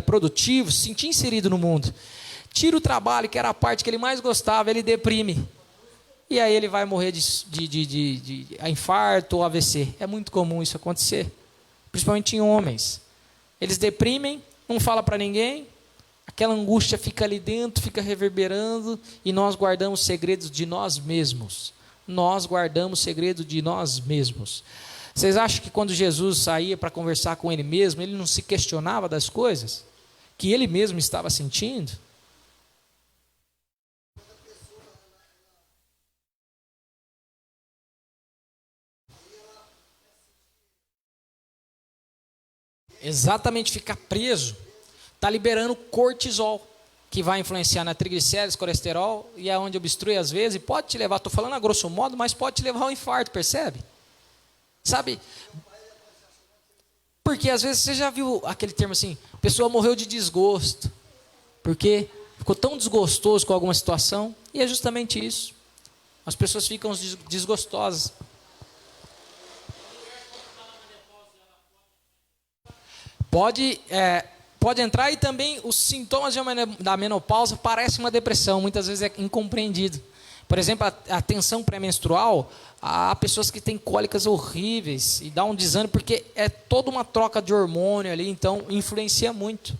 produtivos, se sentiam inserido no mundo. Tira o trabalho, que era a parte que ele mais gostava, ele deprime. E aí ele vai morrer de infarto ou AVC. É muito comum isso acontecer, principalmente em homens. Eles deprimem, não fala para ninguém, aquela angústia fica ali dentro, fica reverberando, e nós guardamos segredos de nós mesmos. Nós guardamos segredos de nós mesmos. Vocês acham que quando Jesus saía para conversar com ele mesmo, ele não se questionava das coisas que ele mesmo estava sentindo? Exatamente, ficar preso, está liberando cortisol, que vai influenciar na triglicérides, colesterol, e é onde obstrui às vezes, e pode te levar, estou falando a grosso modo, mas pode te levar ao infarto, percebe? Sabe? Porque às vezes você já viu aquele termo assim, a pessoa morreu de desgosto, porque ficou tão desgostoso com alguma situação, e é justamente isso. As pessoas ficam desgostosas. Pode entrar, e também os sintomas da menopausa parecem uma depressão, muitas vezes é incompreendido. Por exemplo, a tensão pré-menstrual, há pessoas que têm cólicas horríveis e dá um desânimo, porque é toda uma troca de hormônio ali, então influencia muito.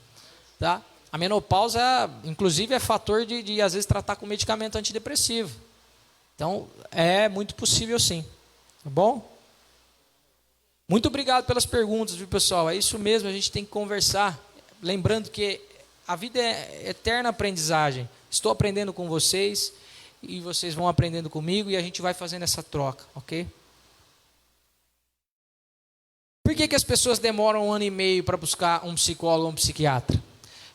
Tá? A menopausa, inclusive, é fator de às vezes tratar com medicamento antidepressivo. Então, é muito possível sim. Tá bom? Muito obrigado pelas perguntas, viu, pessoal? É isso mesmo, a gente tem que conversar. Lembrando que a vida é eterna aprendizagem. Estou aprendendo com vocês e vocês vão aprendendo comigo e a gente vai fazendo essa troca, ok? Por que as pessoas demoram 1 ano e meio para buscar um psicólogo ou um psiquiatra?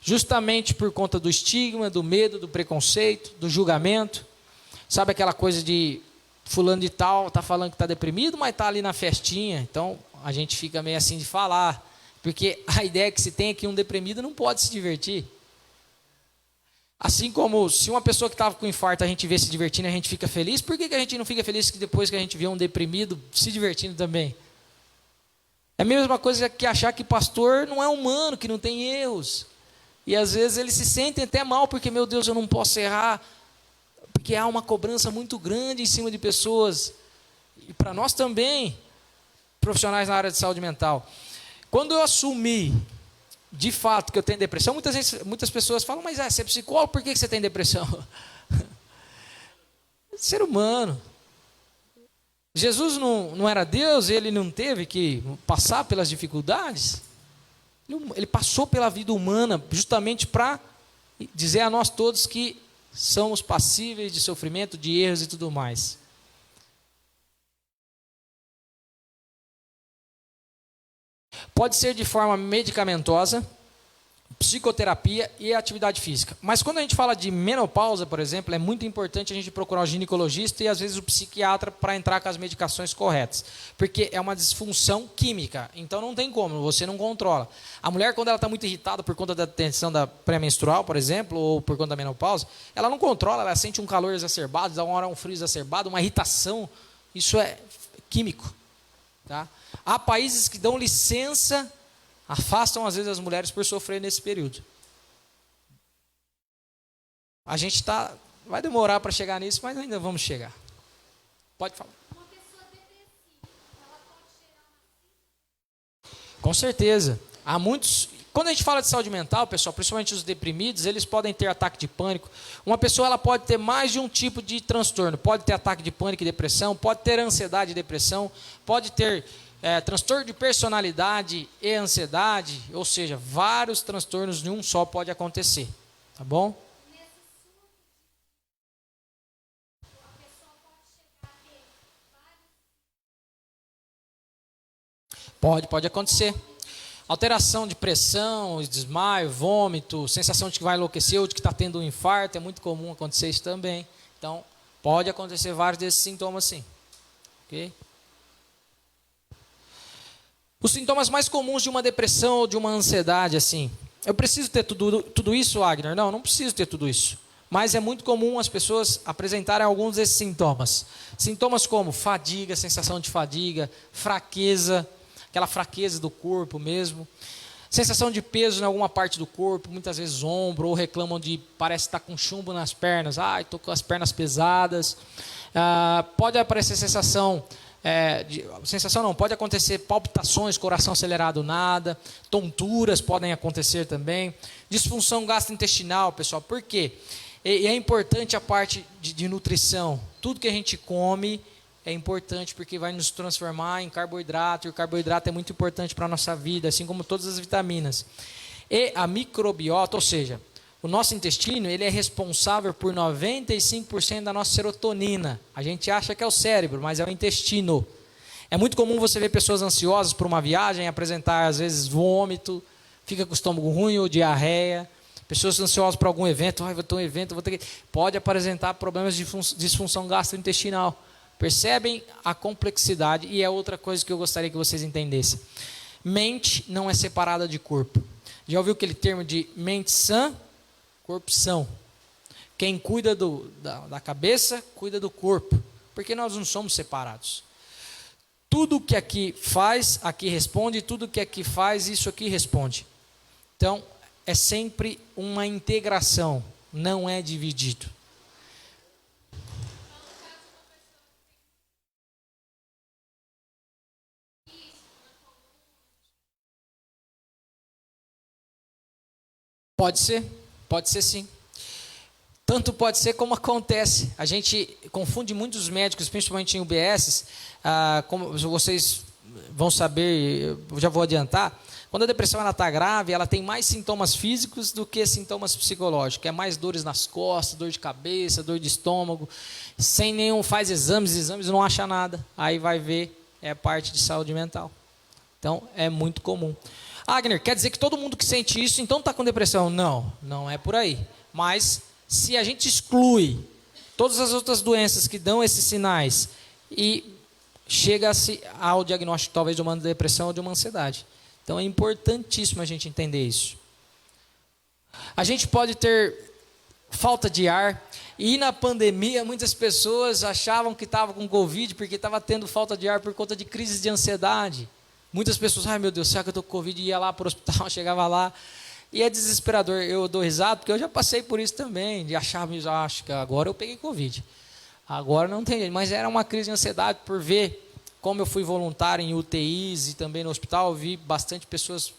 Justamente por conta do estigma, do medo, do preconceito, do julgamento. Sabe aquela coisa de fulano de tal está falando que está deprimido, mas está ali na festinha, então a gente fica meio assim de falar, porque a ideia que se tem é que um deprimido não pode se divertir. Assim como se uma pessoa que estava com infarto a gente vê se divertindo, a gente fica feliz, por que a gente não fica feliz que depois que a gente vê um deprimido se divertindo também? É a mesma coisa que achar que pastor não é humano, que não tem erros. E às vezes eles se sentem até mal, porque, meu Deus, eu não posso errar, porque há uma cobrança muito grande em cima de pessoas, e para nós também, profissionais na área de saúde mental. Quando eu assumi, de fato, que eu tenho depressão, muitas pessoas falam, mas você é psicólogo, por que você tem depressão? Ser humano. Jesus não era Deus, ele não teve que passar pelas dificuldades? Ele passou pela vida humana justamente para dizer a nós todos que somos passíveis de sofrimento, de erros e tudo mais. Pode ser de forma medicamentosa, psicoterapia e atividade física. Mas quando a gente fala de menopausa, por exemplo, é muito importante a gente procurar o ginecologista e às vezes o psiquiatra para entrar com as medicações corretas. Porque é uma disfunção química, então não tem como, você não controla. A mulher, quando ela está muito irritada por conta da tensão da pré-menstrual, por exemplo, ou por conta da menopausa, ela não controla, ela sente um calor exacerbado, dá uma hora um frio exacerbado, uma irritação, isso é químico. Tá? Há países que dão licença, afastam às vezes as mulheres por sofrer nesse período. A gente vai demorar para chegar nisso, mas ainda vamos chegar. Pode falar. Uma pessoa depressiva, ela pode chegar Com certeza. Há muitos. Quando a gente fala de saúde mental, pessoal, principalmente os deprimidos, eles podem ter ataque de pânico. Uma pessoa ela pode ter mais de um tipo de transtorno. Pode ter ataque de pânico e depressão, pode ter ansiedade e depressão, pode ter transtorno de personalidade e ansiedade, ou seja, vários transtornos em um só pode acontecer, tá bom? Pode acontecer. Alteração de pressão, desmaio, vômito, sensação de que vai enlouquecer ou de que está tendo um infarto, é muito comum acontecer isso também. Então, pode acontecer vários desses sintomas sim. Ok? Os sintomas mais comuns de uma depressão ou de uma ansiedade, assim. Eu preciso ter tudo isso, Wagner? Não preciso ter tudo isso. Mas é muito comum as pessoas apresentarem alguns desses sintomas. Sintomas como fadiga, sensação de fadiga, fraqueza, aquela fraqueza do corpo mesmo. Sensação de peso em alguma parte do corpo, muitas vezes ombro, ou reclamam de parece estar com chumbo nas pernas. Estou com as pernas pesadas. Pode aparecer pode acontecer palpitações, coração acelerado, nada. Tonturas podem acontecer também. Disfunção gastrointestinal, pessoal. Por quê? E é importante a parte de nutrição. Tudo que a gente come é importante porque vai nos transformar em carboidrato. E o carboidrato é muito importante para a nossa vida, assim como todas as vitaminas. E a microbiota, ou seja, o nosso intestino, ele é responsável por 95% da nossa serotonina. A gente acha que é o cérebro, mas é o intestino. É muito comum você ver pessoas ansiosas por uma viagem, apresentar às vezes vômito, fica com o estômago ruim ou diarreia. Pessoas ansiosas por algum evento, vou ter um evento, pode apresentar problemas de disfunção gastrointestinal. Percebem a complexidade? E é outra coisa que eu gostaria que vocês entendessem. Mente não é separada de corpo. Já ouviu aquele termo de mente sã, corpo são? Quem cuida da cabeça, cuida do corpo. Porque nós não somos separados. Tudo que aqui faz, aqui responde. Tudo que aqui faz, isso aqui responde. Então, é sempre uma integração. Não é dividido. Pode ser sim. Tanto pode ser como acontece. A gente confunde muitos médicos, principalmente em UBS, como vocês vão saber, eu já vou adiantar, quando a depressão está grave, ela tem mais sintomas físicos do que sintomas psicológicos. É mais dores nas costas, dor de cabeça, dor de estômago, sem nenhum, faz exames não acha nada. Aí vai ver, é parte de saúde mental. Então, é muito comum. Agner, quer dizer que todo mundo que sente isso, então está com depressão? Não é por aí. Mas, se a gente exclui todas as outras doenças que dão esses sinais e chega-se ao diagnóstico talvez de uma depressão ou de uma ansiedade. Então, é importantíssimo a gente entender isso. A gente pode ter falta de ar. E na pandemia, muitas pessoas achavam que estavam com Covid porque estava tendo falta de ar por conta de crises de ansiedade. Muitas pessoas, ai meu Deus, será que eu estou com Covid? Ia lá para o hospital, chegava lá. E é desesperador. Eu dou risada porque eu já passei por isso também. De achar, acho que agora eu peguei Covid. Agora não tem jeito. Mas era uma crise de ansiedade por ver como eu fui voluntário em UTIs e também no hospital. Eu vi bastante pessoas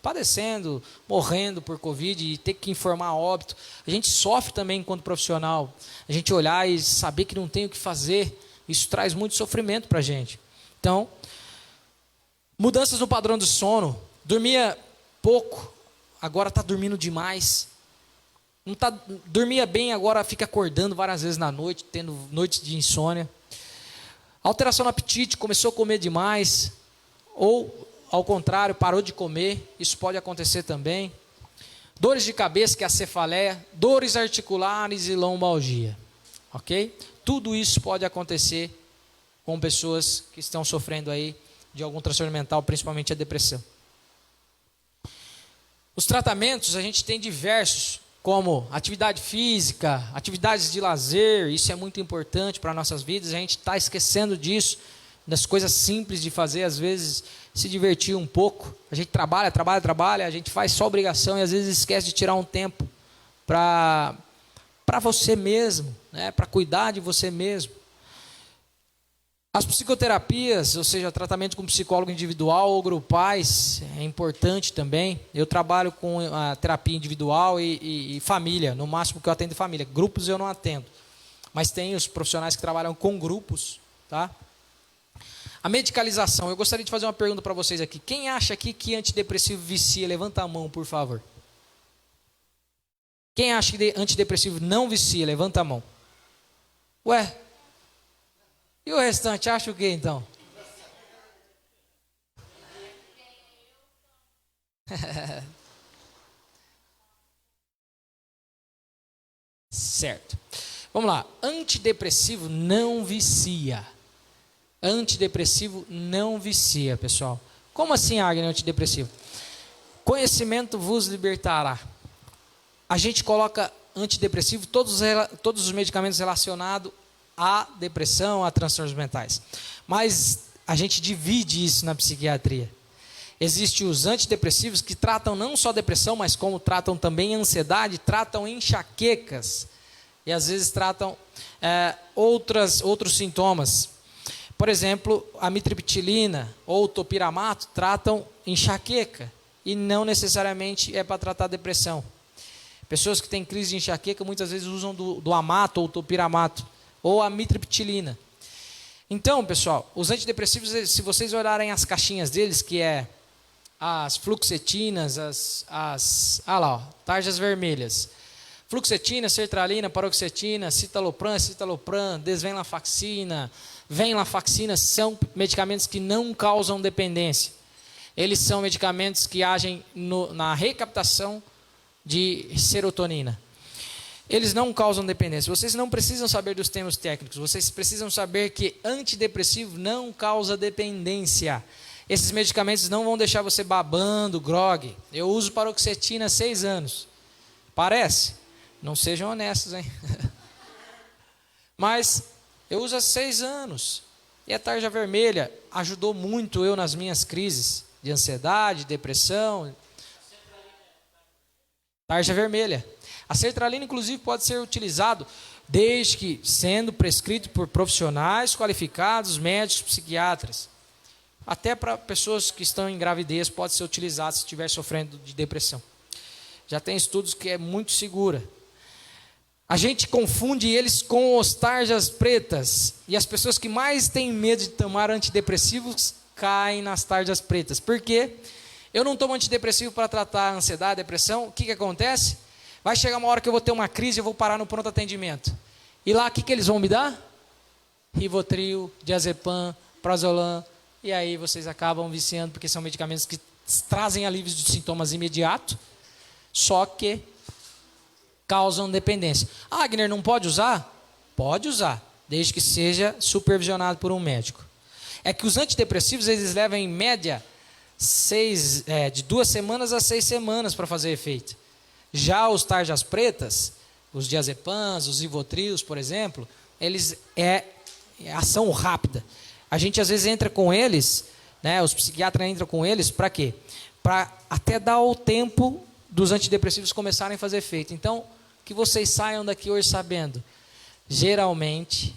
padecendo, morrendo por Covid e ter que informar óbito. A gente sofre também enquanto profissional. A gente olhar e saber que não tem o que fazer. Isso traz muito sofrimento para a gente. Então, mudanças no padrão do sono. Dormia pouco, agora está dormindo demais. Dormia bem, agora fica acordando várias vezes na noite, tendo noites de insônia. Alteração no apetite, começou a comer demais. Ou, ao contrário, parou de comer. Isso pode acontecer também. Dores de cabeça, que é a cefaleia. Dores articulares e lombalgia. Ok? Tudo isso pode acontecer com pessoas que estão sofrendo aí de algum transtorno mental, principalmente a depressão. Os tratamentos, a gente tem diversos, como atividade física, atividades de lazer, isso é muito importante para nossas vidas, a gente está esquecendo disso, das coisas simples de fazer, às vezes se divertir um pouco. A gente trabalha, a gente faz só obrigação e às vezes esquece de tirar um tempo para você mesmo, né? Para cuidar de você mesmo. As psicoterapias, ou seja, tratamento com psicólogo individual ou grupais, é importante também. Eu trabalho com a terapia individual e família, no máximo que eu atendo família. Grupos eu não atendo, mas tem os profissionais que trabalham com grupos, tá? A medicalização, eu gostaria de fazer uma pergunta para vocês aqui. Quem acha aqui que antidepressivo vicia? Levanta a mão, por favor. Quem acha que antidepressivo não vicia? Levanta a mão. Ué? E o restante, acha o quê então? Certo. Vamos lá. Antidepressivo não vicia. Antidepressivo não vicia, pessoal. Como assim, Agner, antidepressivo? Conhecimento vos libertará. A gente coloca antidepressivo, todos os medicamentos relacionados à depressão, a transtornos mentais. Mas a gente divide isso na psiquiatria. Existem os antidepressivos que tratam não só depressão, mas como tratam também ansiedade, tratam enxaquecas e às vezes tratam outros sintomas. Por exemplo, a mitriptilina ou o topiramato tratam enxaqueca e não necessariamente é para tratar depressão. Pessoas que têm crise de enxaqueca muitas vezes usam do amato ou do topiramato ou a mitriptilina. Então, pessoal, os antidepressivos, se vocês olharem as caixinhas deles, que é as fluoxetinas, tarjas vermelhas. Fluoxetina, sertralina, paroxetina, citalopram, desvenlafaxina, venlafaxina são medicamentos que não causam dependência. Eles são medicamentos que agem na recaptação de serotonina. Eles não causam dependência. Vocês não precisam saber dos termos técnicos, vocês precisam saber que antidepressivo não causa dependência. Esses medicamentos não vão deixar você babando, grog. Eu uso paroxetina há 6 anos. Parece? Não sejam honestos, hein? Mas eu uso há 6 anos. E a tarja vermelha ajudou muito eu nas minhas crises de ansiedade, depressão. Tarja vermelha. A sertralina, inclusive, pode ser utilizado desde que sendo prescrito por profissionais qualificados, médicos, psiquiatras. Até para pessoas que estão em gravidez pode ser utilizado se estiver sofrendo de depressão. Já tem estudos que é muito segura. A gente confunde eles com os tarjas pretas. E as pessoas que mais têm medo de tomar antidepressivos caem nas tarjas pretas. Por quê? Eu não tomo antidepressivo para tratar a ansiedade, a depressão. O que acontece? Vai chegar uma hora que eu vou ter uma crise e eu vou parar no pronto atendimento. E lá o que eles vão me dar? Rivotril, diazepam, prazolam. E aí vocês acabam viciando, porque são medicamentos que trazem alívios de sintomas imediatos, só que causam dependência. Ah, Agner, não pode usar? Pode usar, desde que seja supervisionado por um médico. É que os antidepressivos, eles levam em média de 2 semanas a 6 semanas para fazer efeito. Já os tarjas pretas, os diazepams, os rivotrios, por exemplo, eles é ação rápida. A gente às vezes entra com eles, né, os psiquiatras entram com eles, para quê? Para até dar o tempo dos antidepressivos começarem a fazer efeito. Então, que vocês saiam daqui hoje sabendo, geralmente,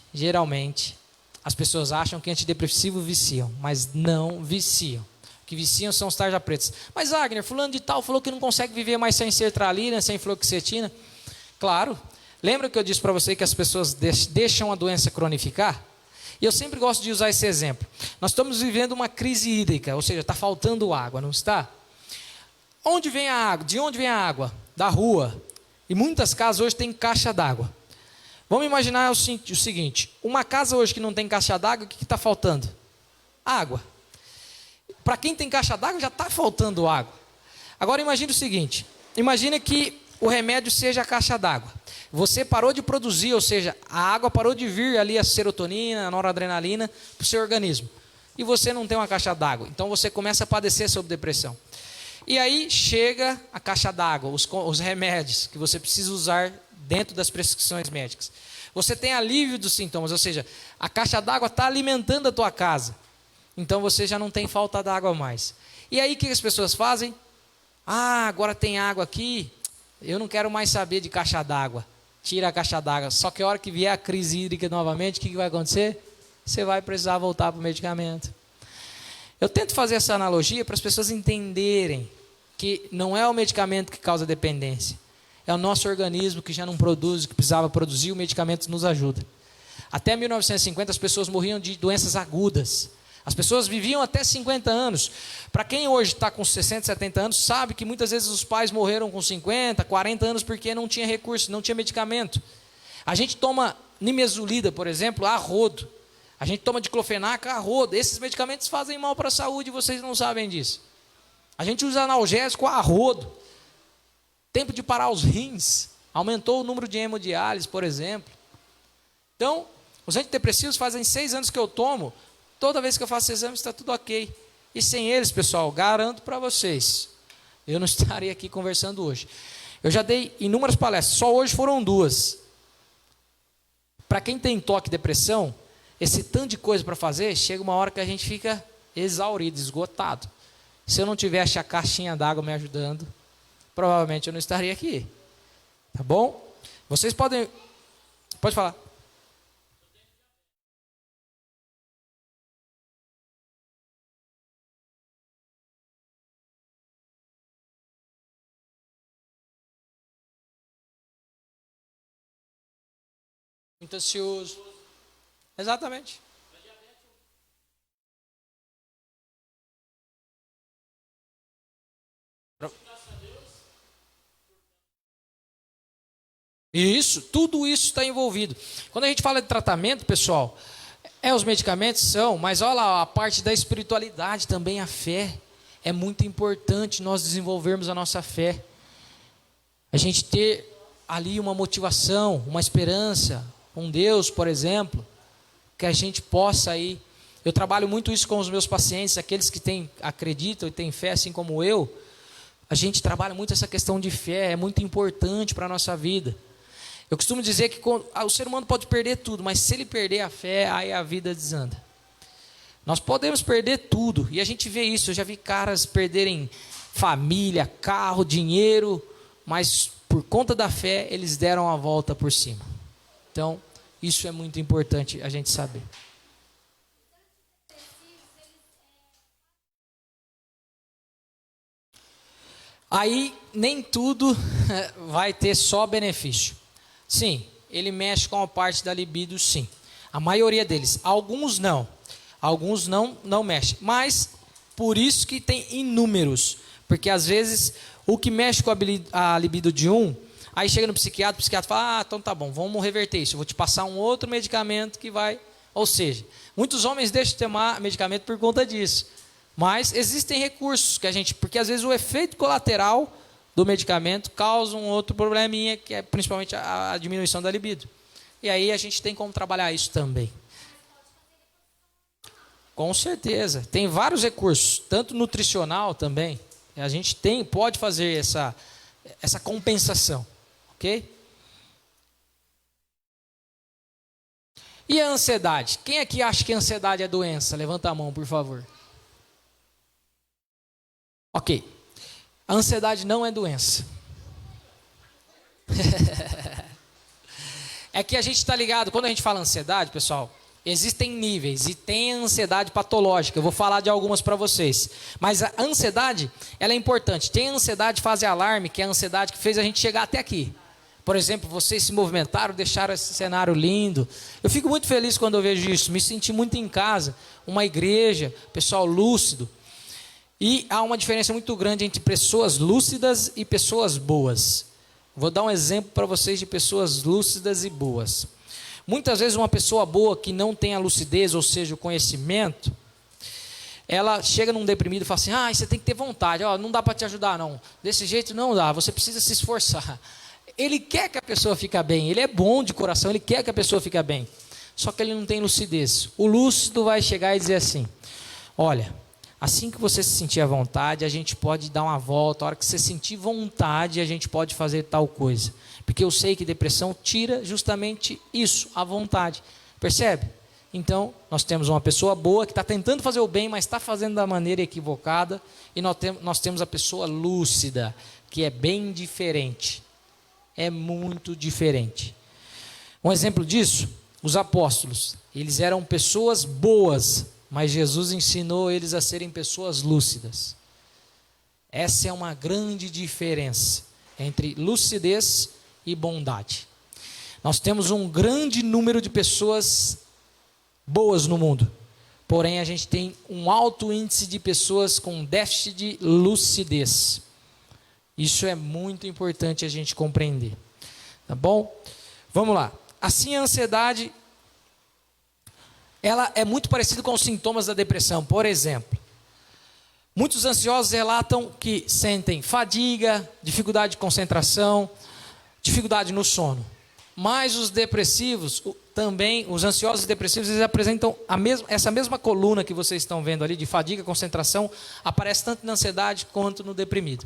as pessoas acham que antidepressivos viciam, mas não viciam. O que viciam são os tarjas pretas. Mas, Agner, fulano de tal falou que não consegue viver mais sem sertralina, sem fluoxetina. Claro. Lembra que eu disse para você que as pessoas deixam a doença cronificar? E eu sempre gosto de usar esse exemplo. Nós estamos vivendo uma crise hídrica, ou seja, está faltando água, não está? Onde vem a água? De onde vem a água? Da rua. E muitas casas hoje têm caixa d'água. Vamos imaginar o seguinte, uma casa hoje que não tem caixa d'água, o que está faltando? Água. Para quem tem caixa d'água já está faltando água. Agora imagine o seguinte, imagine que o remédio seja a caixa d'água. Você parou de produzir, ou seja, a água parou de vir ali a serotonina, a noradrenalina para o seu organismo. E você não tem uma caixa d'água. Então você começa a padecer sobre depressão. E aí chega a caixa d'água, os remédios que você precisa usar dentro das prescrições médicas. Você tem alívio dos sintomas, ou seja, a caixa d'água está alimentando a tua casa. Então você já não tem falta d'água mais. E aí o que as pessoas fazem? Ah, agora tem água aqui, eu não quero mais saber de caixa d'água. Tira a caixa d'água. Só que a hora que vier a crise hídrica novamente, o que vai acontecer? Você vai precisar voltar para o medicamento. Eu tento fazer essa analogia para as pessoas entenderem que não é o medicamento que causa dependência. É o nosso organismo que já não produz o que precisava produzir, o medicamento nos ajuda. Até 1950 as pessoas morriam de doenças agudas. As pessoas viviam até 50 anos. Para quem hoje está com 60, 70 anos, sabe que muitas vezes os pais morreram com 50, 40 anos porque não tinha recurso, não tinha medicamento. A gente toma nimesulida, por exemplo, a rodo. A gente toma diclofenac a rodo. Esses medicamentos fazem mal para a saúde e vocês não sabem disso. A gente usa analgésico a rodo. Tempo de parar os rins. Aumentou o número de hemodiálise, por exemplo. Então, os antidepressivos fazem 6 anos que eu tomo. Toda vez que eu faço exame está tudo ok. E sem eles, pessoal, garanto para vocês, eu não estaria aqui conversando hoje. Eu já dei inúmeras palestras, só hoje foram 2. Para quem tem toque e depressão, esse tanto de coisa para fazer, chega uma hora que a gente fica exaurido, esgotado. Se eu não tivesse a caixinha d'água me ajudando, provavelmente eu não estaria aqui. Tá bom? Vocês podem... Pode falar. Muito ansioso. Exatamente. Isso, tudo isso está envolvido. Quando a gente fala de tratamento, pessoal, os medicamentos são, mas olha lá, a parte da espiritualidade também, a fé. É muito importante nós desenvolvermos a nossa fé. A gente ter ali uma motivação, uma esperança, um Deus, por exemplo, que a gente possa aí. Eu trabalho muito isso com os meus pacientes, aqueles que acreditam e têm fé, assim como eu. A gente trabalha muito essa questão de fé, é muito importante para a nossa vida. Eu costumo dizer que o ser humano pode perder tudo, mas se ele perder a fé, aí a vida desanda. Nós podemos perder tudo, e a gente vê isso. Eu já vi caras perderem família, carro, dinheiro, mas por conta da fé, eles deram a volta por cima. Então, isso é muito importante a gente saber. Aí, nem tudo vai ter só benefício. Sim, ele mexe com a parte da libido, sim. A maioria deles. Alguns não. Alguns não mexem. Mas, por isso que tem inúmeros. Porque, às vezes, o que mexe com a libido de um, aí chega no psiquiatra, o psiquiatra fala, então tá bom, vamos reverter isso. Eu vou te passar um outro medicamento que vai... Ou seja, muitos homens deixam de tomar medicamento por conta disso. Mas existem recursos que a gente... Porque, às vezes, o efeito colateral do medicamento causa um outro probleminha, que é principalmente a diminuição da libido. E aí a gente tem como trabalhar isso também. Com certeza. Tem vários recursos, tanto nutricional também. A gente pode fazer essa compensação. Ok? E a ansiedade? Quem aqui acha que a ansiedade é doença? Levanta a mão, por favor. Ok. A ansiedade não é doença. É que a gente está ligado, quando a gente fala ansiedade, pessoal, existem níveis e tem a ansiedade patológica. Eu vou falar de algumas para vocês. Mas a ansiedade, ela é importante. Tem a ansiedade fase alarme, que é a ansiedade que fez a gente chegar até aqui. Por exemplo, vocês se movimentaram, deixaram esse cenário lindo. Eu fico muito feliz quando eu vejo isso. Me senti muito em casa, uma igreja, pessoal lúcido. E há uma diferença muito grande entre pessoas lúcidas e pessoas boas. Vou dar um exemplo para vocês de pessoas lúcidas e boas. Muitas vezes uma pessoa boa que não tem a lucidez, ou seja, o conhecimento, ela chega num deprimido e fala assim, você tem que ter vontade, não dá para te ajudar não. Desse jeito não dá, você precisa se esforçar. Ele quer que a pessoa fique bem, ele é bom de coração, ele quer que a pessoa fique bem. Só que ele não tem lucidez. O lúcido vai chegar e dizer assim, olha... Assim que você se sentir à vontade, a gente pode dar uma volta. A hora que você sentir vontade, a gente pode fazer tal coisa. Porque eu sei que depressão tira justamente isso, a vontade. Percebe? Então, nós temos uma pessoa boa que está tentando fazer o bem, mas está fazendo da maneira equivocada. E nós temos a pessoa lúcida, que é bem diferente. É muito diferente. Um exemplo disso, os apóstolos. Eles eram pessoas boas, mas Jesus ensinou eles a serem pessoas lúcidas. Essa é uma grande diferença entre lucidez e bondade. Nós temos um grande número de pessoas boas no mundo, porém a gente tem um alto índice de pessoas com déficit de lucidez. Isso é muito importante a gente compreender. Tá bom? Vamos lá. Assim a ansiedade... ela é muito parecida com os sintomas da depressão. Por exemplo, Muitos ansiosos relatam que sentem fadiga, dificuldade de concentração, dificuldade no sono. Mas os depressivos, também, os ansiosos e depressivos, eles apresentam essa mesma coluna que vocês estão vendo ali, de fadiga, concentração, aparece tanto na ansiedade quanto no deprimido.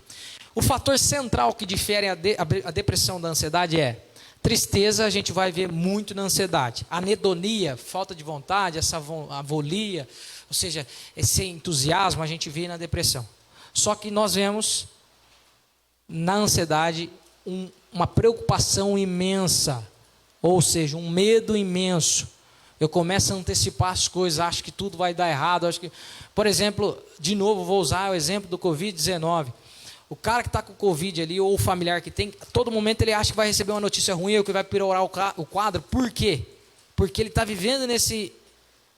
O fator central que difere a depressão da ansiedade é tristeza, a gente vai ver muito na ansiedade. Anedonia, falta de vontade, essa avolia, ou seja, esse entusiasmo a gente vê na depressão. Só que nós vemos na ansiedade uma preocupação imensa, ou seja, um medo imenso. Eu começo a antecipar as coisas, acho que tudo vai dar errado. Acho que, por exemplo, de novo, vou usar o exemplo do Covid-19. O cara que está com Covid ali, ou o familiar que tem, a todo momento ele acha que vai receber uma notícia ruim, ou que vai piorar o quadro. Por quê? Porque ele está vivendo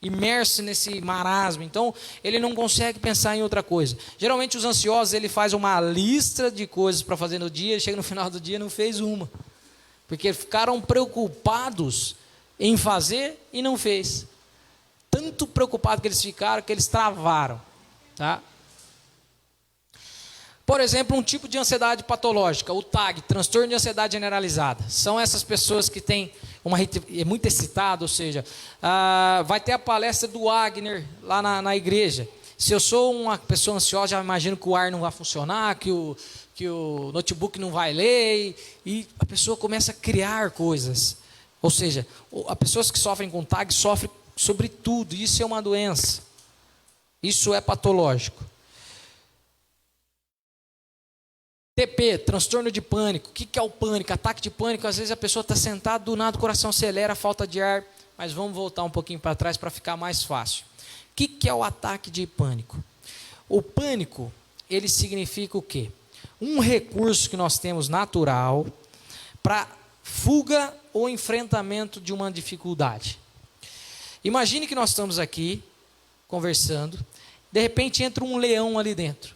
imerso nesse marasmo. Então, ele não consegue pensar em outra coisa. Geralmente, os ansiosos, ele faz uma lista de coisas para fazer no dia, chega no final do dia e não fez uma. Porque ficaram preocupados em fazer e não fez. Tanto preocupado que eles ficaram, que eles travaram. Tá? Por exemplo, um tipo de ansiedade patológica, o TAG, transtorno de ansiedade generalizada. São essas pessoas que têm é muito excitado, ou seja, vai ter a palestra do Wagner lá na igreja. Se eu sou uma pessoa ansiosa, já imagino que o ar não vai funcionar, que o notebook não vai ler, e a pessoa começa a criar coisas. Ou seja, as pessoas que sofrem com TAG sofrem sobre tudo, isso é uma doença. Isso é patológico. TP, transtorno de pânico. O que é o pânico? Ataque de pânico. Às vezes a pessoa está sentada, do nada o coração acelera, falta de ar. Mas vamos voltar um pouquinho para trás para ficar mais fácil. O que é o ataque de pânico? O pânico, ele significa o quê? Um recurso que nós temos natural para fuga ou enfrentamento de uma dificuldade. Imagine que nós estamos aqui conversando, de repente entra um leão ali dentro.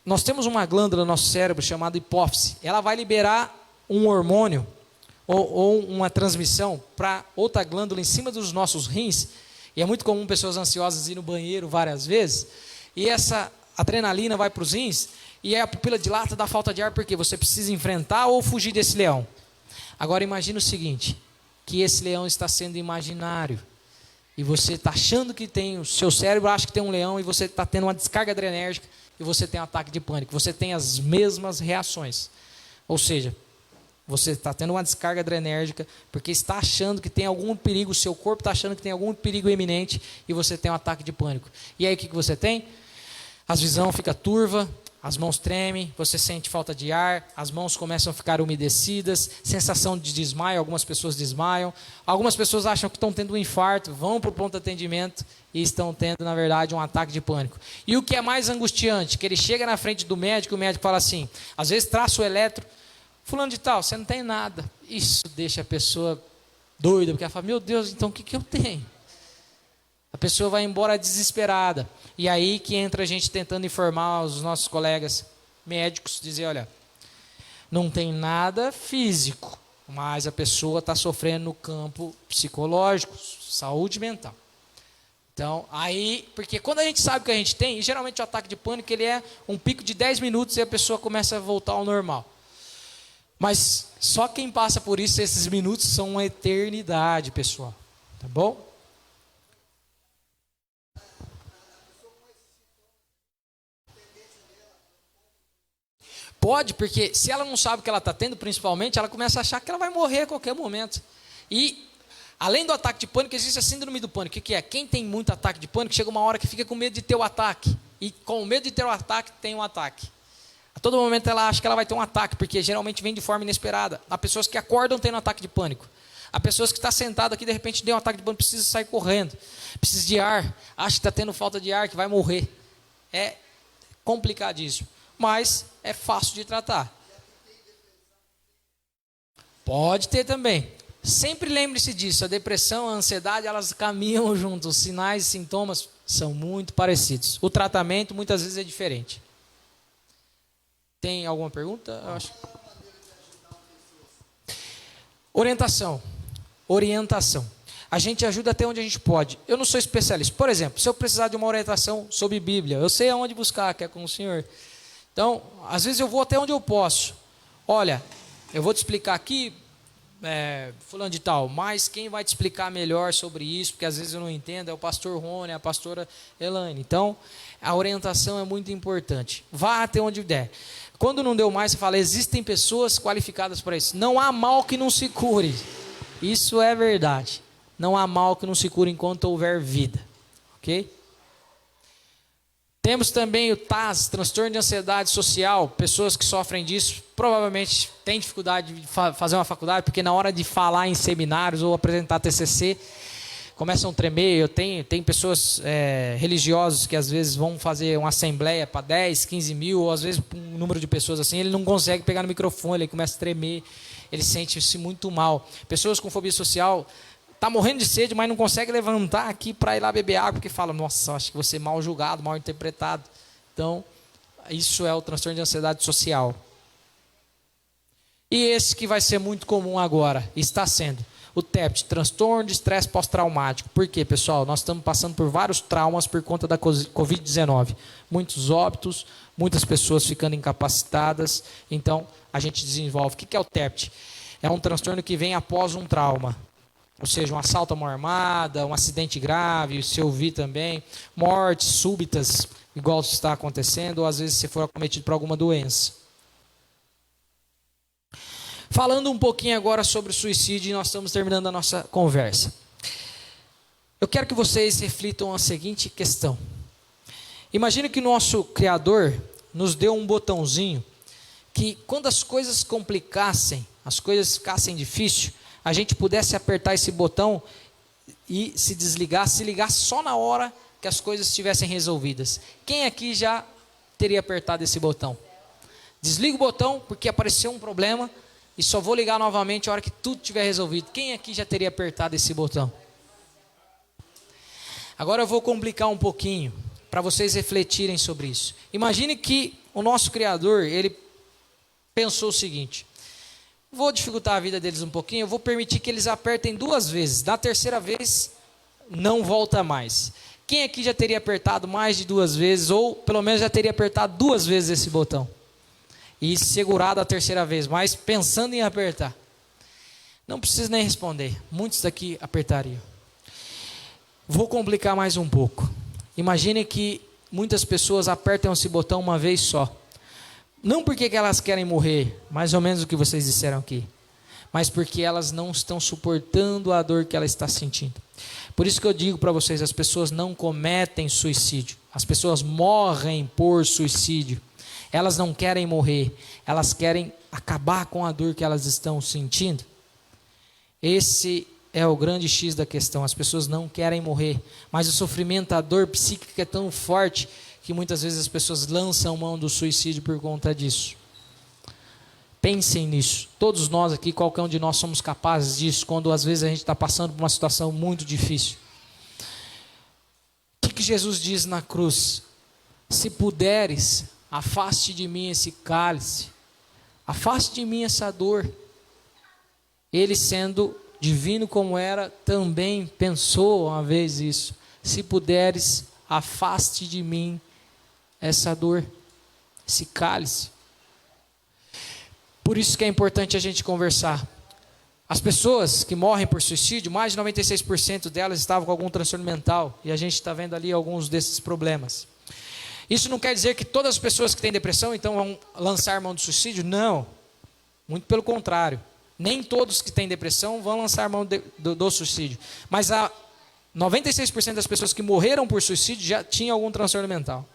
Nós temos uma glândula no nosso cérebro chamada hipófise. Ela vai liberar um hormônio ou uma transmissão para outra glândula em cima dos nossos rins. E é muito comum pessoas ansiosas ir no banheiro várias vezes. E essa adrenalina vai para os rins e a pupila dilata, dá falta de ar, porque você precisa enfrentar ou fugir desse leão. Agora imagine o seguinte, que esse leão está sendo imaginário. E você está achando que tem, o seu cérebro acha que tem um leão e você está tendo uma descarga adrenérgica e você tem um ataque de pânico. Você tem as mesmas reações. Ou seja, você está tendo uma descarga adrenérgica porque está achando que tem algum perigo, o seu corpo está achando que tem algum perigo iminente e você tem um ataque de pânico. E aí o que você tem? A visão fica turva, as mãos tremem, você sente falta de ar, as mãos começam a ficar umedecidas, sensação de desmaio, algumas pessoas desmaiam, algumas pessoas acham que estão tendo um infarto, vão para o pronto atendimento e estão tendo, na verdade, um ataque de pânico. E o que é mais angustiante, que ele chega na frente do médico, o médico fala assim, às vezes traça o eletro, fulano de tal, você não tem nada. Isso deixa a pessoa doida, porque ela fala, meu Deus, então o que eu tenho? A pessoa vai embora desesperada. E aí que entra a gente tentando informar os nossos colegas médicos, dizer, olha, não tem nada físico, mas a pessoa está sofrendo no campo psicológico, saúde mental. Então, aí, porque quando a gente sabe o que a gente tem, e geralmente o ataque de pânico, ele é um pico de 10 minutos e a pessoa começa a voltar ao normal. Mas só quem passa por isso, esses minutos são uma eternidade, pessoal. Tá bom? Pode, porque se ela não sabe o que ela está tendo, principalmente, ela começa a achar que ela vai morrer a qualquer momento. E, além do ataque de pânico, existe a síndrome do pânico. O que é? Quem tem muito ataque de pânico, chega uma hora que fica com medo de ter o ataque. E com medo de ter o ataque, tem um ataque. A todo momento ela acha que ela vai ter um ataque, porque geralmente vem de forma inesperada. Há pessoas que acordam tendo um ataque de pânico. Há pessoas que estão sentadas aqui, de repente, deu um ataque de pânico, precisa sair correndo. Precisa de ar, acha que está tendo falta de ar, que vai morrer. É complicadíssimo. Mas é fácil de tratar. Pode ter também. Sempre lembre-se disso, a depressão, a ansiedade, elas caminham juntos. Os sinais e sintomas são muito parecidos. O tratamento muitas vezes é diferente. Tem alguma pergunta? Eu acho. Orientação. a gente ajuda até onde a gente pode. Eu não sou especialista. Por exemplo, se eu precisar de uma orientação sobre Bíblia, eu sei aonde buscar, que é com o senhor. Então, às vezes eu vou até onde eu posso. Olha, eu vou te explicar aqui, fulano de tal, mas quem vai te explicar melhor sobre isso, porque às vezes eu não entendo, é o pastor Rony, a pastora Elaine. Então, a orientação é muito importante. Vá até onde der. Quando não deu mais, você fala, existem pessoas qualificadas para isso. Não há mal que não se cure. Isso é verdade. Não há mal que não se cure enquanto houver vida. Ok? Temos também o TAS, transtorno de ansiedade social. Pessoas que sofrem disso provavelmente têm dificuldade de fazer uma faculdade, porque na hora de falar em seminários ou apresentar TCC, começam a tremer. Tem pessoas religiosas que às vezes vão fazer uma assembleia para 10, 15 mil, ou às vezes um número de pessoas assim, ele não consegue pegar no microfone, ele começa a tremer, ele sente-se muito mal. Pessoas com fobia social, está morrendo de sede, mas não consegue levantar aqui para ir lá beber água, porque fala, nossa, acho que você é mal julgado, mal interpretado. Então, isso é o transtorno de ansiedade social. E esse que vai ser muito comum agora, está sendo, o TEPT, transtorno de estresse pós-traumático. Por quê, pessoal? Nós estamos passando por vários traumas por conta da Covid-19. Muitos óbitos, muitas pessoas ficando incapacitadas. Então, a gente desenvolve. O que é o TEPT? É um transtorno que vem após um trauma. Ou seja, um assalto à mão armada, um acidente grave, se ouvir também, mortes súbitas, igual está acontecendo, ou às vezes se for acometido por alguma doença. Falando um pouquinho agora sobre o suicídio, nós estamos terminando a nossa conversa. Eu quero que vocês reflitam a seguinte questão. Imagine que o nosso Criador nos deu um botãozinho que quando as coisas complicassem, as coisas ficassem difíceis, a gente pudesse apertar esse botão e se desligar, se ligar só na hora que as coisas estivessem resolvidas. Quem aqui já teria apertado esse botão? Desliga o botão porque apareceu um problema e só vou ligar novamente a hora que tudo estiver resolvido. Quem aqui já teria apertado esse botão? Agora eu vou complicar um pouquinho para vocês refletirem sobre isso. Imagine que o nosso Criador, ele pensou o seguinte: vou dificultar a vida deles um pouquinho, eu vou permitir que eles apertem 2 vezes. Da terceira vez, não volta mais. Quem aqui já teria apertado mais de 2 vezes, ou pelo menos já teria apertado 2 vezes esse botão? E segurado a terceira vez, mas pensando em apertar? Não precisa nem responder, muitos daqui apertariam. Vou complicar mais um pouco. Imagine que muitas pessoas apertam esse botão uma vez só. Não porque elas querem morrer, mais ou menos o que vocês disseram aqui, mas porque elas não estão suportando a dor que ela está sentindo. Por isso que eu digo para vocês, as pessoas não cometem suicídio, as pessoas morrem por suicídio. Elas não querem morrer, elas querem acabar com a dor que elas estão sentindo. Esse é o grande X da questão, as pessoas não querem morrer, mas o sofrimento, a dor psíquica é tão forte que muitas vezes as pessoas lançam mão do suicídio por conta disso. Pensem nisso. Todos nós aqui, qualquer um de nós somos capazes disso, quando às vezes a gente está passando por uma situação muito difícil. O que Jesus diz na cruz? Se puderes, afaste de mim esse cálice, afaste de mim essa dor. Ele, sendo divino como era, também pensou uma vez isso. Se puderes, afaste de mim essa dor, esse cálice. Por isso que é importante a gente conversar. As pessoas que morrem por suicídio, mais de 96% delas estavam com algum transtorno mental, e a gente está vendo ali alguns desses problemas. Isso não quer dizer que todas as pessoas que têm depressão então vão lançar mão do suicídio? Não, muito pelo contrário. Nem todos que têm depressão vão lançar mão do suicídio, mas 96% das pessoas que morreram por suicídio já tinham algum transtorno mental.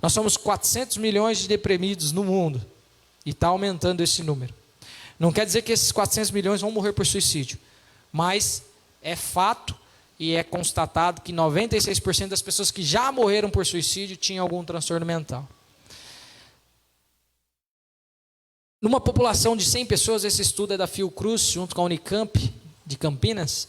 Nós somos 400 milhões de deprimidos no mundo, e está aumentando esse número. Não quer dizer que esses 400 milhões vão morrer por suicídio, mas é fato e é constatado que 96% das pessoas que já morreram por suicídio tinham algum transtorno mental. Numa população de 100 pessoas, esse estudo é da Fiocruz, junto com a Unicamp de Campinas.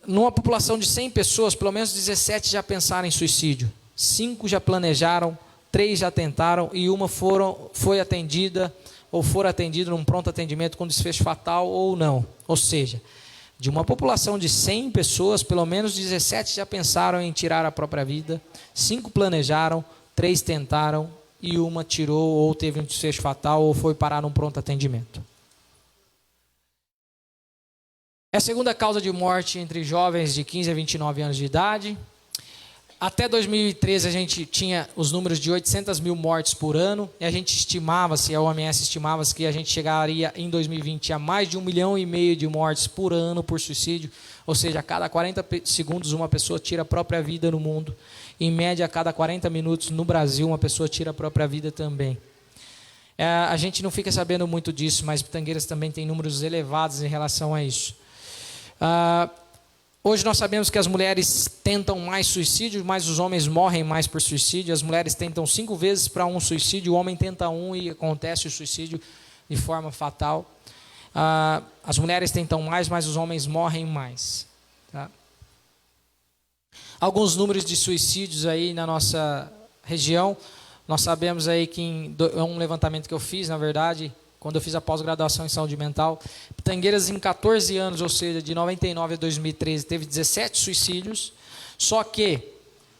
Numa população de 100 pessoas, pelo menos 17 já pensaram em suicídio. 5 já planejaram, 3 já tentaram e uma foi atendida ou for atendida num pronto atendimento com desfecho fatal ou não. Ou seja, De uma população de 100 pessoas, pelo menos 17 já pensaram em tirar a própria vida, 5 planejaram, 3 tentaram e uma tirou ou teve um desfecho fatal ou foi parar num pronto atendimento. É a segunda causa de morte entre jovens de 15 a 29 anos de idade. Até 2013 a gente tinha os números de 800 mil mortes por ano, e a gente estimava-se, a OMS estimava-se que a gente chegaria em 2020 a mais de 1,5 milhão de mortes por ano por suicídio, ou seja, a cada 40 segundos uma pessoa tira a própria vida no mundo. Em média, a cada 40 minutos no Brasil uma pessoa tira a própria vida também. A gente não fica sabendo muito disso, mas Pitangueiras também tem números elevados em relação a isso. Hoje nós sabemos que as mulheres tentam mais suicídio, mas os homens morrem mais por suicídio. As mulheres tentam 5 vezes para um suicídio, o homem tenta 1 e acontece o suicídio de forma fatal. As mulheres tentam mais, mas os homens morrem mais. Tá? Alguns números de suicídios aí na nossa região. Nós sabemos aí que é um levantamento que eu fiz, na verdade, quando eu fiz a pós-graduação em saúde mental, Pitangueiras em 14 anos, ou seja, de 99 a 2013, teve 17 suicídios, só que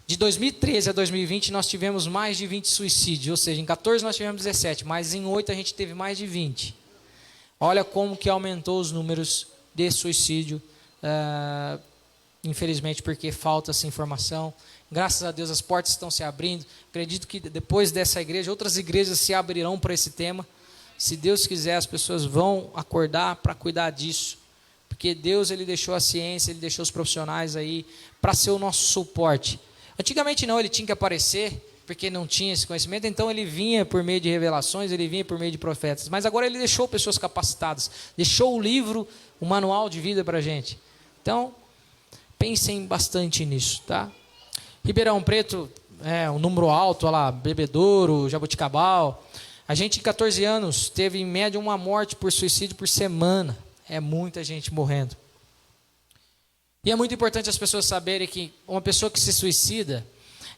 de 2013 a 2020 nós tivemos mais de 20 suicídios, ou seja, em 14 nós tivemos 17, mas em 8 a gente teve mais de 20. Olha como que aumentou os números de suicídio, infelizmente porque falta essa informação. Graças a Deus as portas estão se abrindo, acredito que depois dessa igreja, outras igrejas se abrirão para esse tema. Se Deus quiser, as pessoas vão acordar para cuidar disso. Porque Deus, Ele deixou a ciência, Ele deixou os profissionais aí para ser o nosso suporte. Antigamente não, Ele tinha que aparecer, porque não tinha esse conhecimento, então Ele vinha por meio de revelações, Ele vinha por meio de profetas. Mas agora Ele deixou pessoas capacitadas, deixou o livro, o manual de vida para a gente. Então, pensem bastante nisso, tá? Ribeirão Preto, um número alto, olha lá, Bebedouro, Jaboticabal. A gente, em 14 anos, teve em média uma morte por suicídio por semana. É muita gente morrendo. E é muito importante as pessoas saberem que uma pessoa que se suicida,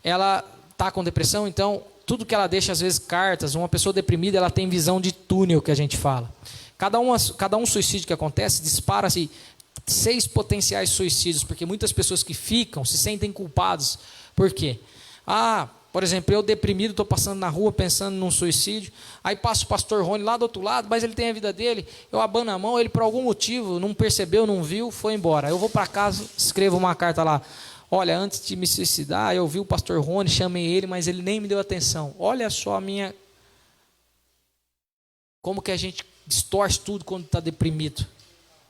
ela está com depressão, então tudo que ela deixa, às vezes, cartas. Uma pessoa deprimida, ela tem visão de túnel, que a gente fala. Cada um suicídio que acontece, dispara-se 6 potenciais suicídios, porque muitas pessoas que ficam se sentem culpados. Por quê? Por exemplo, eu deprimido, estou passando na rua pensando num suicídio, aí passa o pastor Rony lá do outro lado, mas ele tem a vida dele, eu abano a mão, ele por algum motivo não percebeu, não viu, foi embora. Eu vou para casa, escrevo uma carta lá, olha, antes de me suicidar, eu vi o pastor Rony, chamei ele, mas ele nem me deu atenção. Olha só como que a gente distorce tudo quando está deprimido.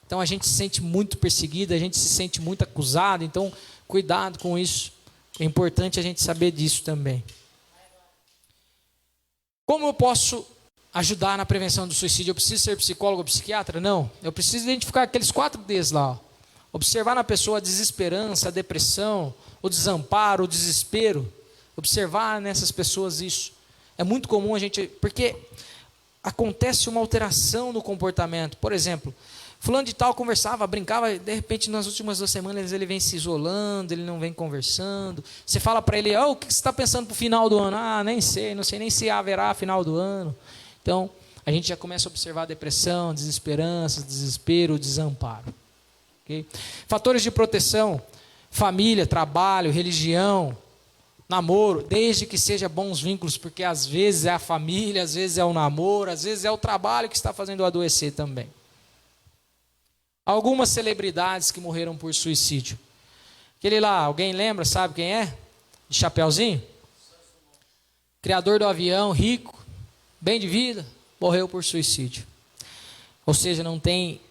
Então a gente se sente muito perseguido, a gente se sente muito acusado, então cuidado com isso. É importante a gente saber disso também. Como eu posso ajudar na prevenção do suicídio? Eu preciso ser psicólogo ou psiquiatra? não. Eu preciso identificar aqueles 4 Ds lá. Observar na pessoa a desesperança, a depressão, o desamparo, o desespero. Observar nessas pessoas isso. É muito comum a gente... Porque acontece uma alteração no comportamento. Por exemplo... Fulano de tal conversava, brincava, de repente nas últimas 2 semanas ele vem se isolando, ele não vem conversando. Você fala para ele, o que você está pensando para o final do ano? Nem sei, não sei nem se haverá final do ano. Então, a gente já começa a observar depressão, desesperança, desespero, desamparo. Okay? Fatores de proteção, família, trabalho, religião, namoro, desde que seja bons vínculos, porque às vezes é a família, às vezes é o namoro, às vezes é o trabalho que está fazendo adoecer também. Algumas celebridades que morreram por suicídio. Aquele lá, alguém lembra, sabe quem é? De chapeuzinho? Criador do avião, rico, bem de vida, morreu por suicídio. Ou seja, não tem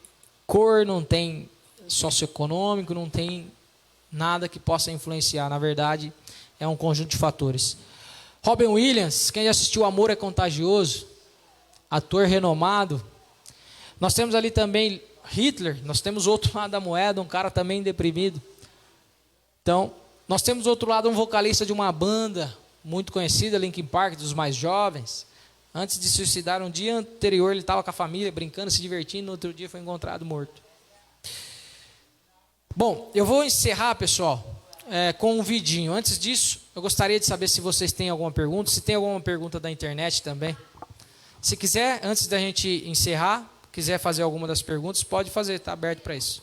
cor, não tem socioeconômico, não tem nada que possa influenciar. Na verdade, é um conjunto de fatores. Robin Williams, quem já assistiu Amor é Contagioso, ator renomado. Nós temos ali também Hitler, nós temos outro lado da moeda, um cara também deprimido. Então, nós temos outro lado um vocalista de uma banda muito conhecida, Linkin Park, dos mais jovens. Antes de se suicidar, um dia anterior ele estava com a família, brincando, se divertindo, no outro dia foi encontrado morto. Bom, eu vou encerrar, pessoal, com um vidinho. Antes disso, eu gostaria de saber se vocês têm alguma pergunta, se tem alguma pergunta da internet também. Se quiser, antes da gente encerrar, quiser fazer alguma das perguntas, pode fazer, está aberto para isso.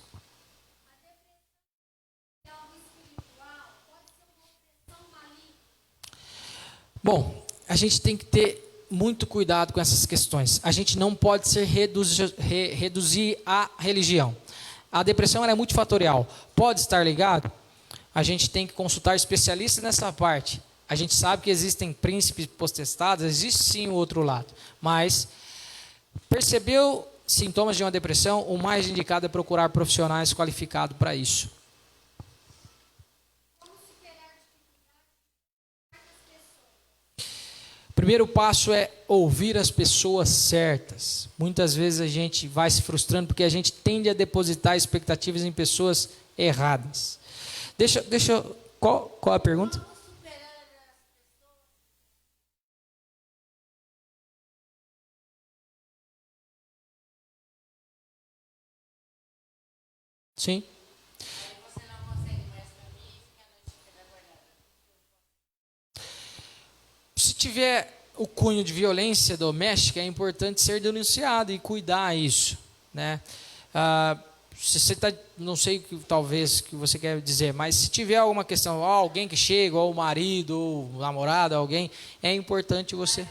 Bom, a gente tem que ter muito cuidado com essas questões. A gente não pode reduzir a religião. A depressão ela é multifatorial. Pode estar ligado? A gente tem que consultar especialistas nessa parte. A gente sabe que existem príncipes potestades, existe sim o outro lado. Mas, percebeu sintomas de uma depressão, o mais indicado é procurar profissionais qualificados para isso. O primeiro passo é ouvir as pessoas certas. Muitas vezes a gente vai se frustrando porque a gente tende a depositar expectativas em pessoas erradas. Qual a pergunta? Sim. Se tiver o cunho de violência doméstica, é importante ser denunciado e cuidar isso, né? Se você tá, não sei talvez que você quer dizer, mas se tiver alguma questão, alguém que chega, ou o marido, ou o namorado, alguém, é importante você.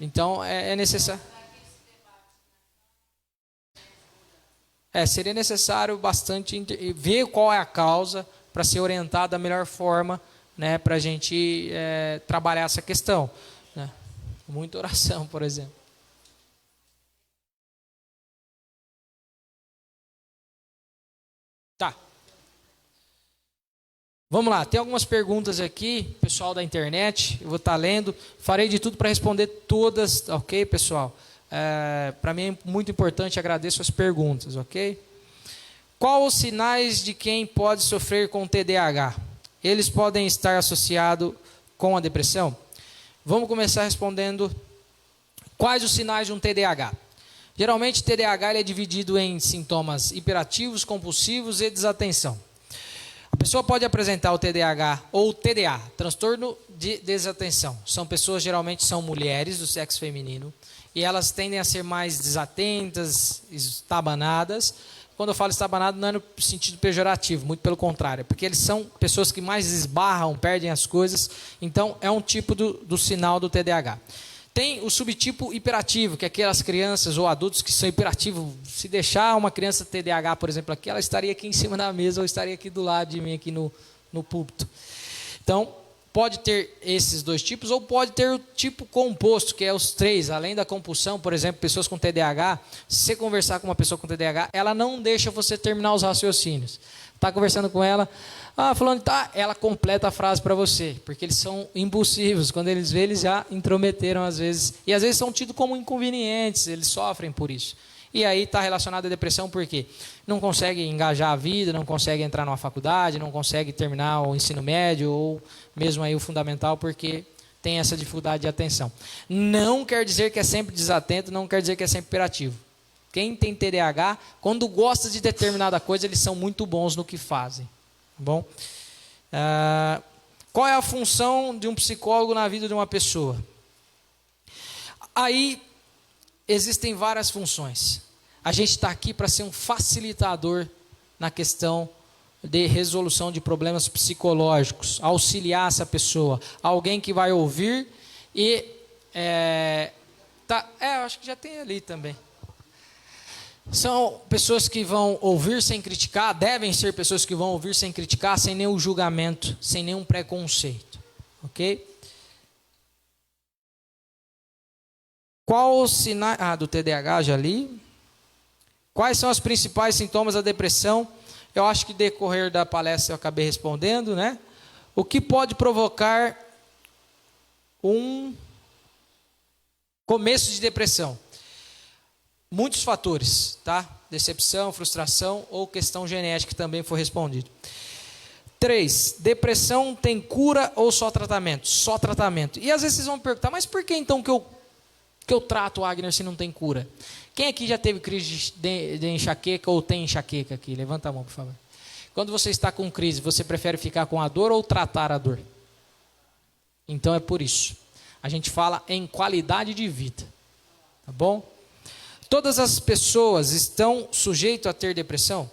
Então é necessário. Seria necessário bastante ver qual é a causa para ser orientado da melhor forma, né, para a gente trabalhar essa questão, né? Muita oração, por exemplo. Tá. Vamos lá, tem algumas perguntas aqui, pessoal da internet, eu vou estar lendo, farei de tudo para responder todas, ok, pessoal? Para mim é muito importante, agradeço as perguntas, ok? Qual os sinais de quem pode sofrer com TDAH? Eles podem estar associados com a depressão? Vamos começar respondendo quais os sinais de um TDAH. Geralmente, TDAH ele é dividido em sintomas hiperativos, compulsivos e desatenção. A pessoa pode apresentar o TDAH ou TDA, transtorno de desatenção. São pessoas, geralmente são mulheres do sexo feminino, e elas tendem a ser mais desatentas, estabanadas. Quando eu falo estabanado, não é no sentido pejorativo, muito pelo contrário, porque eles são pessoas que mais esbarram, perdem as coisas, então é um tipo do sinal do TDAH. Tem o subtipo hiperativo, que é aquelas crianças ou adultos que são hiperativos. Se deixar uma criança TDAH, por exemplo, aqui, ela estaria aqui em cima da mesa ou estaria aqui do lado de mim, aqui no púlpito. Então, pode ter esses dois tipos, ou pode ter o tipo composto, que é os três. Além da compulsão, por exemplo, pessoas com TDAH, se você conversar com uma pessoa com TDAH, ela não deixa você terminar os raciocínios. Está conversando com ela, fulano, tá, ela completa a frase para você, porque eles são impulsivos. Quando eles vê, eles já intrometeram às vezes, e às vezes são tidos como inconvenientes, eles sofrem por isso. E aí está relacionado à depressão porque não consegue engajar a vida, não consegue entrar numa faculdade, não consegue terminar o ensino médio ou mesmo aí o fundamental porque tem essa dificuldade de atenção. Não quer dizer que é sempre desatento, não quer dizer que é sempre hiperativo. Quem tem TDAH, quando gosta de determinada coisa, eles são muito bons no que fazem. Tá bom? Qual é a função de um psicólogo na vida de uma pessoa? Aí existem várias funções. A gente está aqui para ser um facilitador na questão de resolução de problemas psicológicos, auxiliar essa pessoa, alguém que vai ouvir e acho que já tem ali também. São pessoas que vão ouvir sem criticar, devem ser pessoas que vão ouvir sem criticar, sem nenhum julgamento, sem nenhum preconceito, ok? Qual o sinal do TDAH já li? Quais são os principais sintomas da depressão? Eu acho que decorrer da palestra eu acabei respondendo, né? O que pode provocar um começo de depressão? Muitos fatores, tá? Decepção, frustração ou questão genética que também foi respondido. 3. Depressão tem cura ou só tratamento? Só tratamento. E às vezes vocês vão perguntar, mas por que então que eu trato o Agner se não tem cura? Quem aqui já teve crise de enxaqueca ou tem enxaqueca aqui? Levanta a mão, por favor. Quando você está com crise, você prefere ficar com a dor ou tratar a dor? Então é por isso. A gente fala em qualidade de vida. Tá bom? Todas as pessoas estão sujeitas a ter depressão?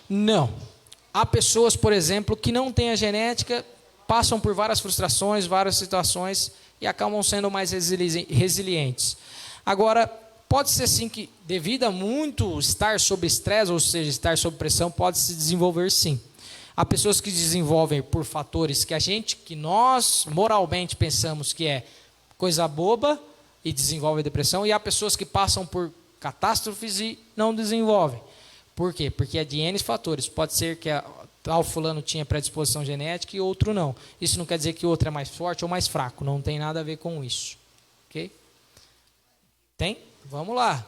Não. Há pessoas, por exemplo, que não têm a genética, passam por várias frustrações, várias situações e acabam sendo mais resilientes. Agora, pode ser sim que, devido a muito estar sob estresse, ou seja, estar sob pressão, pode se desenvolver sim. Há pessoas que desenvolvem por fatores que nós moralmente pensamos que é coisa boba e desenvolvem depressão, e há pessoas que passam por catástrofes e não desenvolvem. Por quê? Porque é de N fatores. Pode ser que tal fulano tinha predisposição genética e outro não. Isso não quer dizer que o outro é mais forte ou mais fraco. Não tem nada a ver com isso. Ok? Tem? Vamos lá.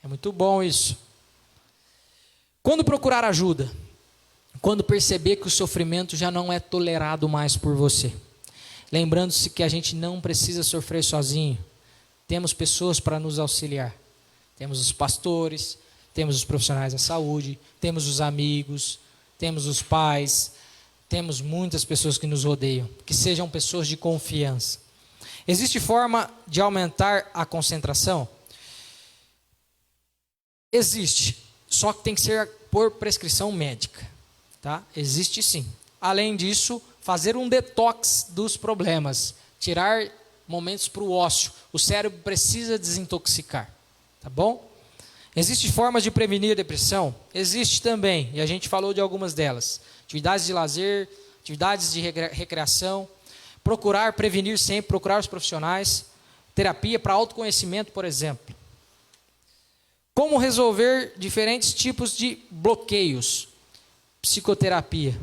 É muito bom isso. Quando procurar ajuda? Quando perceber que o sofrimento já não é tolerado mais por você. Lembrando-se que a gente não precisa sofrer sozinho. Temos pessoas para nos auxiliar. Temos os pastores, temos os profissionais da saúde, temos os amigos, temos os pais, temos muitas pessoas que nos rodeiam, que sejam pessoas de confiança. Existe forma de aumentar a concentração? Existe, só que tem que ser por prescrição médica. Tá? Existe sim. Além disso, fazer um detox dos problemas, tirar momentos para o ócio. O cérebro precisa desintoxicar. Tá bom? Existem formas de prevenir a depressão? Existe também, e a gente falou de algumas delas. Atividades de lazer, atividades de recreação, procurar prevenir sempre, procurar os profissionais, terapia para autoconhecimento, por exemplo. Como resolver diferentes tipos de bloqueios? Psicoterapia,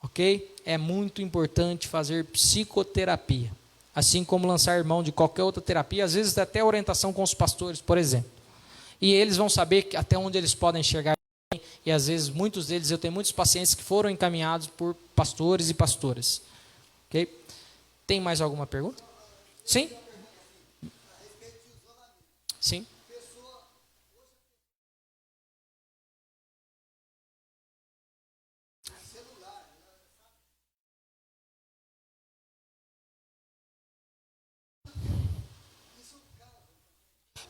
ok? É muito importante fazer psicoterapia, assim como lançar mão de qualquer outra terapia, às vezes até orientação com os pastores, por exemplo. E eles vão saber até onde eles podem chegar, e às vezes muitos deles, eu tenho muitos pacientes que foram encaminhados por pastores e pastoras, ok? Tem mais alguma pergunta? Sim? Sim?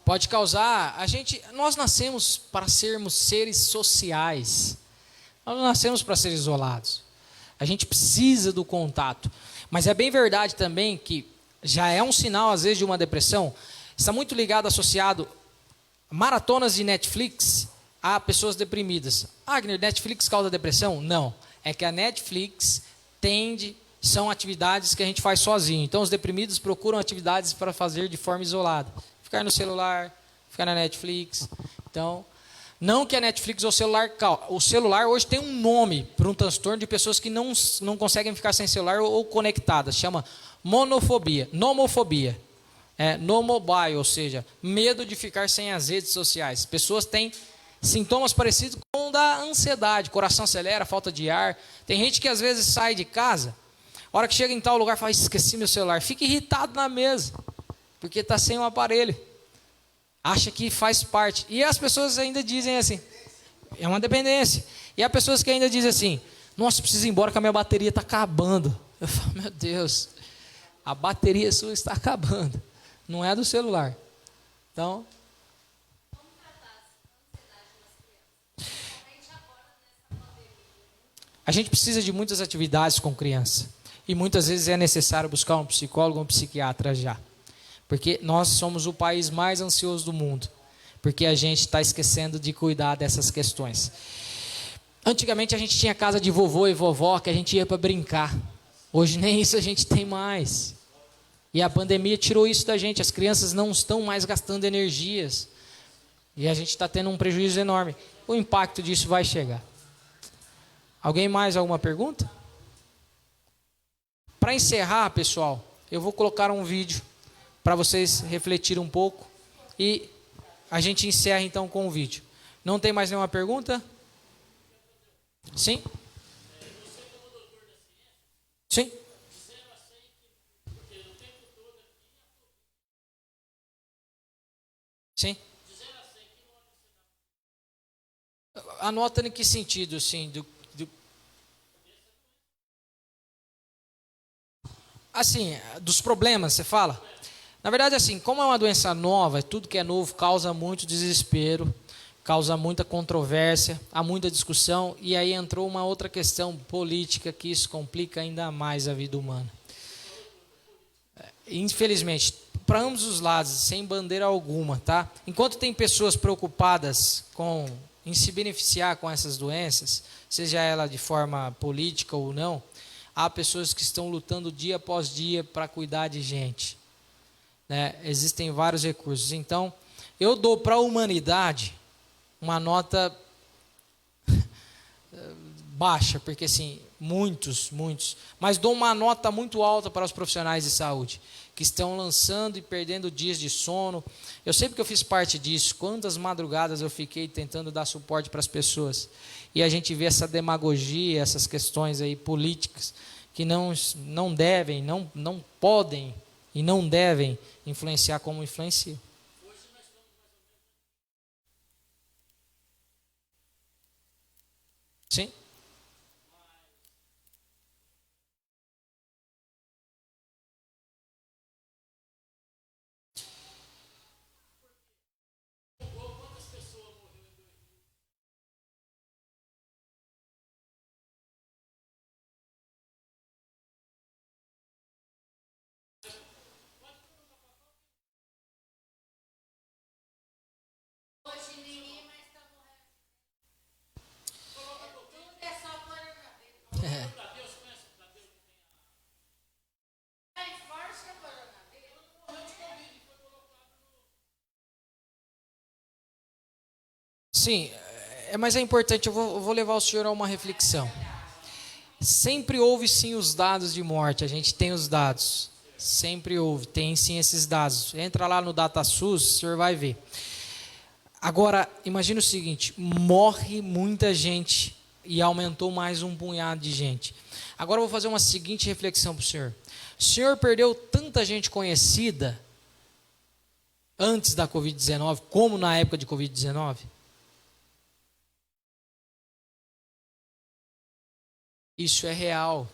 Pode causar, nós nascemos para sermos seres sociais. Nós não nascemos para ser isolados. A gente precisa do contato. Mas é bem verdade também que já é um sinal, às vezes, de uma depressão. Está muito ligado, associado a maratonas de Netflix a pessoas deprimidas. Agner, Netflix causa depressão? Não. É que a Netflix são atividades que a gente faz sozinho. Então, os deprimidos procuram atividades para fazer de forma isolada. Ficar no celular, ficar na Netflix. Então, não que a Netflix ou o celular hoje tem um nome para um transtorno de pessoas que não conseguem ficar sem celular ou conectadas. Chama nomofobia. No mobile, ou seja, medo de ficar sem as redes sociais. Pessoas têm sintomas parecidos com o da ansiedade, coração acelera, falta de ar. Tem gente que às vezes sai de casa, a hora que chega em tal lugar, fala, esqueci meu celular. Fica irritado na mesa, porque está sem o aparelho. Acha que faz parte. E as pessoas ainda dizem assim, é uma dependência. E há pessoas que ainda dizem assim, nossa, preciso ir embora que a minha bateria está acabando. Eu falo, meu Deus, a bateria sua está acabando. Não é do celular. Então, a gente precisa de muitas atividades com criança. E muitas vezes é necessário buscar um psicólogo ou um psiquiatra já. Porque nós somos o país mais ansioso do mundo. Porque a gente está esquecendo de cuidar dessas questões. Antigamente a gente tinha casa de vovô e vovó que a gente ia para brincar. Hoje nem isso a gente tem mais. E a pandemia tirou isso da gente. As crianças não estão mais gastando energias. E a gente está tendo um prejuízo enorme. O impacto disso vai chegar. Alguém mais alguma pergunta? Para encerrar, pessoal, eu vou colocar um vídeo para vocês refletirem um pouco e a gente encerra então com o vídeo. Não tem mais nenhuma pergunta? Sim? Sim? Sim? Anota em que sentido, sim, assim, dos problemas, você fala? Na verdade, assim, como é uma doença nova, tudo que é novo causa muito desespero, causa muita controvérsia, há muita discussão, e aí entrou uma outra questão política que isso complica ainda mais a vida humana. Infelizmente, para ambos os lados, sem bandeira alguma, tá? Enquanto tem pessoas preocupadas em se beneficiar com essas doenças, seja ela de forma política ou não, há pessoas que estão lutando dia após dia para cuidar de gente, né? Existem vários recursos. Então, eu dou para a humanidade uma nota baixa, porque assim, muitos, mas dou uma nota muito alta para os profissionais de saúde, que estão lançando e perdendo dias de sono. Eu sei porque eu fiz parte disso, quantas madrugadas eu fiquei tentando dar suporte para as pessoas, e a gente vê essa demagogia, essas questões aí políticas, que não devem, não podem e não devem influenciar como influenciam. Sim? Sim, mas é importante, eu vou levar o senhor a uma reflexão. Sempre houve sim os dados de morte, a gente tem os dados. Sempre houve, tem sim esses dados. Entra lá no DataSUS, o senhor vai ver. Agora, imagina o seguinte, morre muita gente e aumentou mais um punhado de gente. Agora eu vou fazer uma seguinte reflexão para o senhor. O senhor perdeu tanta gente conhecida antes da Covid-19, como na época de Covid-19? Isso é real.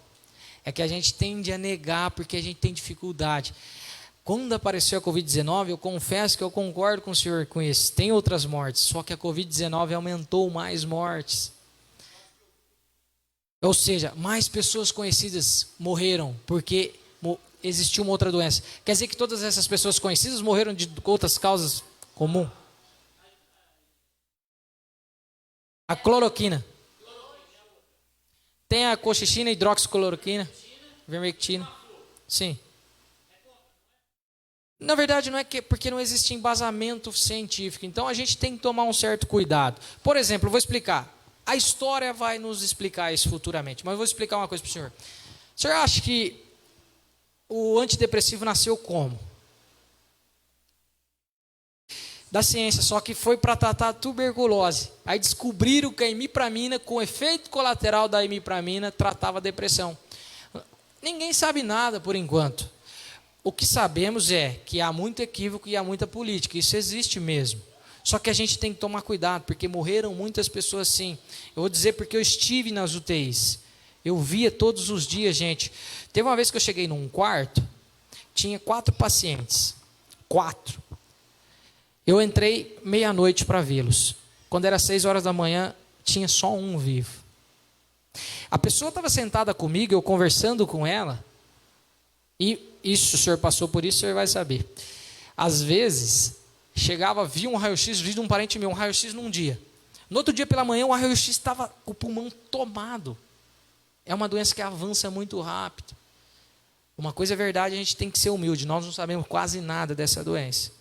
É que a gente tende a negar porque a gente tem dificuldade. Quando apareceu a Covid-19, eu confesso que eu concordo com o senhor com isso. Tem outras mortes, só que a Covid-19 aumentou mais mortes. Ou seja, mais pessoas conhecidas morreram porque existiu uma outra doença. Quer dizer que todas essas pessoas conhecidas morreram de outras causas comuns? A cloroquina. Tem a coxicina, hidroxicloroquina, vermectina. Sim. Na verdade, não é porque não existe embasamento científico. Então, a gente tem que tomar um certo cuidado. Por exemplo, eu vou explicar. A história vai nos explicar isso futuramente. Mas eu vou explicar uma coisa para o senhor. O senhor acha que o antidepressivo nasceu como? Da ciência, só que foi para tratar a tuberculose. Aí descobriram que a imipramina, com efeito colateral da imipramina, tratava a depressão. Ninguém sabe nada por enquanto. O que sabemos é que há muito equívoco e há muita política. Isso existe mesmo. Só que a gente tem que tomar cuidado, porque morreram muitas pessoas sim. Eu vou dizer porque eu estive nas UTIs. Eu via todos os dias, gente. Teve uma vez que eu cheguei num quarto, tinha 4 pacientes. 4. Eu entrei meia-noite para vê-los. Quando era 6 horas da manhã, tinha só um vivo. A pessoa estava sentada comigo, eu conversando com ela, e isso, o senhor passou por isso, o senhor vai saber. Às vezes, chegava, via um raio-x, vi de um parente meu, um raio-x num dia. No outro dia pela manhã, o raio-x estava com o pulmão tomado. É uma doença que avança muito rápido. Uma coisa é verdade, a gente tem que ser humilde, nós não sabemos quase nada dessa doença.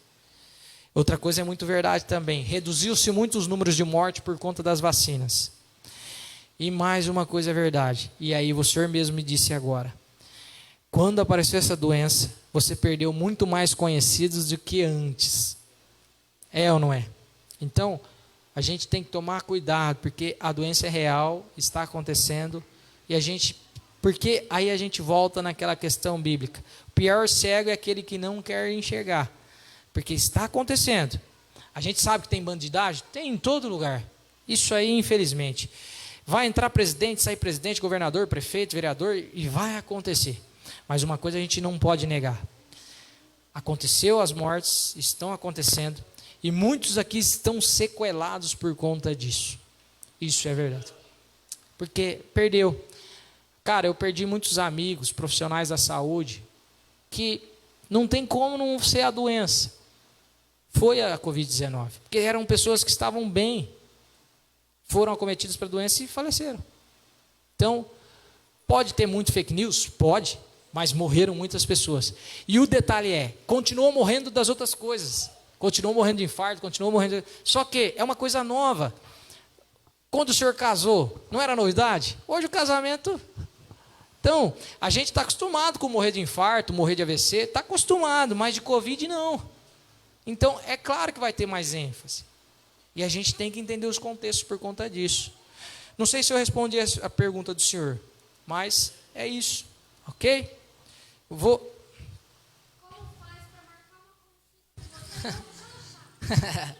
Outra coisa é muito verdade também, reduziu-se muito os números de morte por conta das vacinas. E mais uma coisa é verdade, e aí o senhor mesmo me disse agora, quando apareceu essa doença, você perdeu muito mais conhecidos do que antes. É ou não é? Então, a gente tem que tomar cuidado, porque a doença é real, está acontecendo, e porque aí a gente volta naquela questão bíblica. O pior cego é aquele que não quer enxergar. Porque está acontecendo. A gente sabe que tem bandidagem? Tem em todo lugar. Isso aí, infelizmente. Vai entrar presidente, sair presidente, governador, prefeito, vereador, e vai acontecer. Mas uma coisa a gente não pode negar. Aconteceu as mortes, estão acontecendo, E muitos aqui estão sequelados por conta disso. Isso é verdade. Porque perdeu. Cara, eu perdi muitos amigos, profissionais da saúde, que não tem como não ser a doença. Foi a Covid-19. Porque eram pessoas que estavam bem, foram acometidas pela doença e faleceram. Então, pode ter muito fake news? Pode, mas morreram muitas pessoas. E o detalhe é, continuou morrendo das outras coisas. Continuou morrendo de infarto, continuou morrendo... Só que é uma coisa nova. Quando o senhor casou, não era novidade? Hoje o casamento... Então, a gente está acostumado com morrer de infarto, morrer de AVC, está acostumado, mas de Covid não. Então, é claro que vai ter mais ênfase. E a gente tem que entender os contextos por conta disso. Não sei se eu respondi a pergunta do senhor, mas é isso, ok? Eu vou... Como faz para marcar uma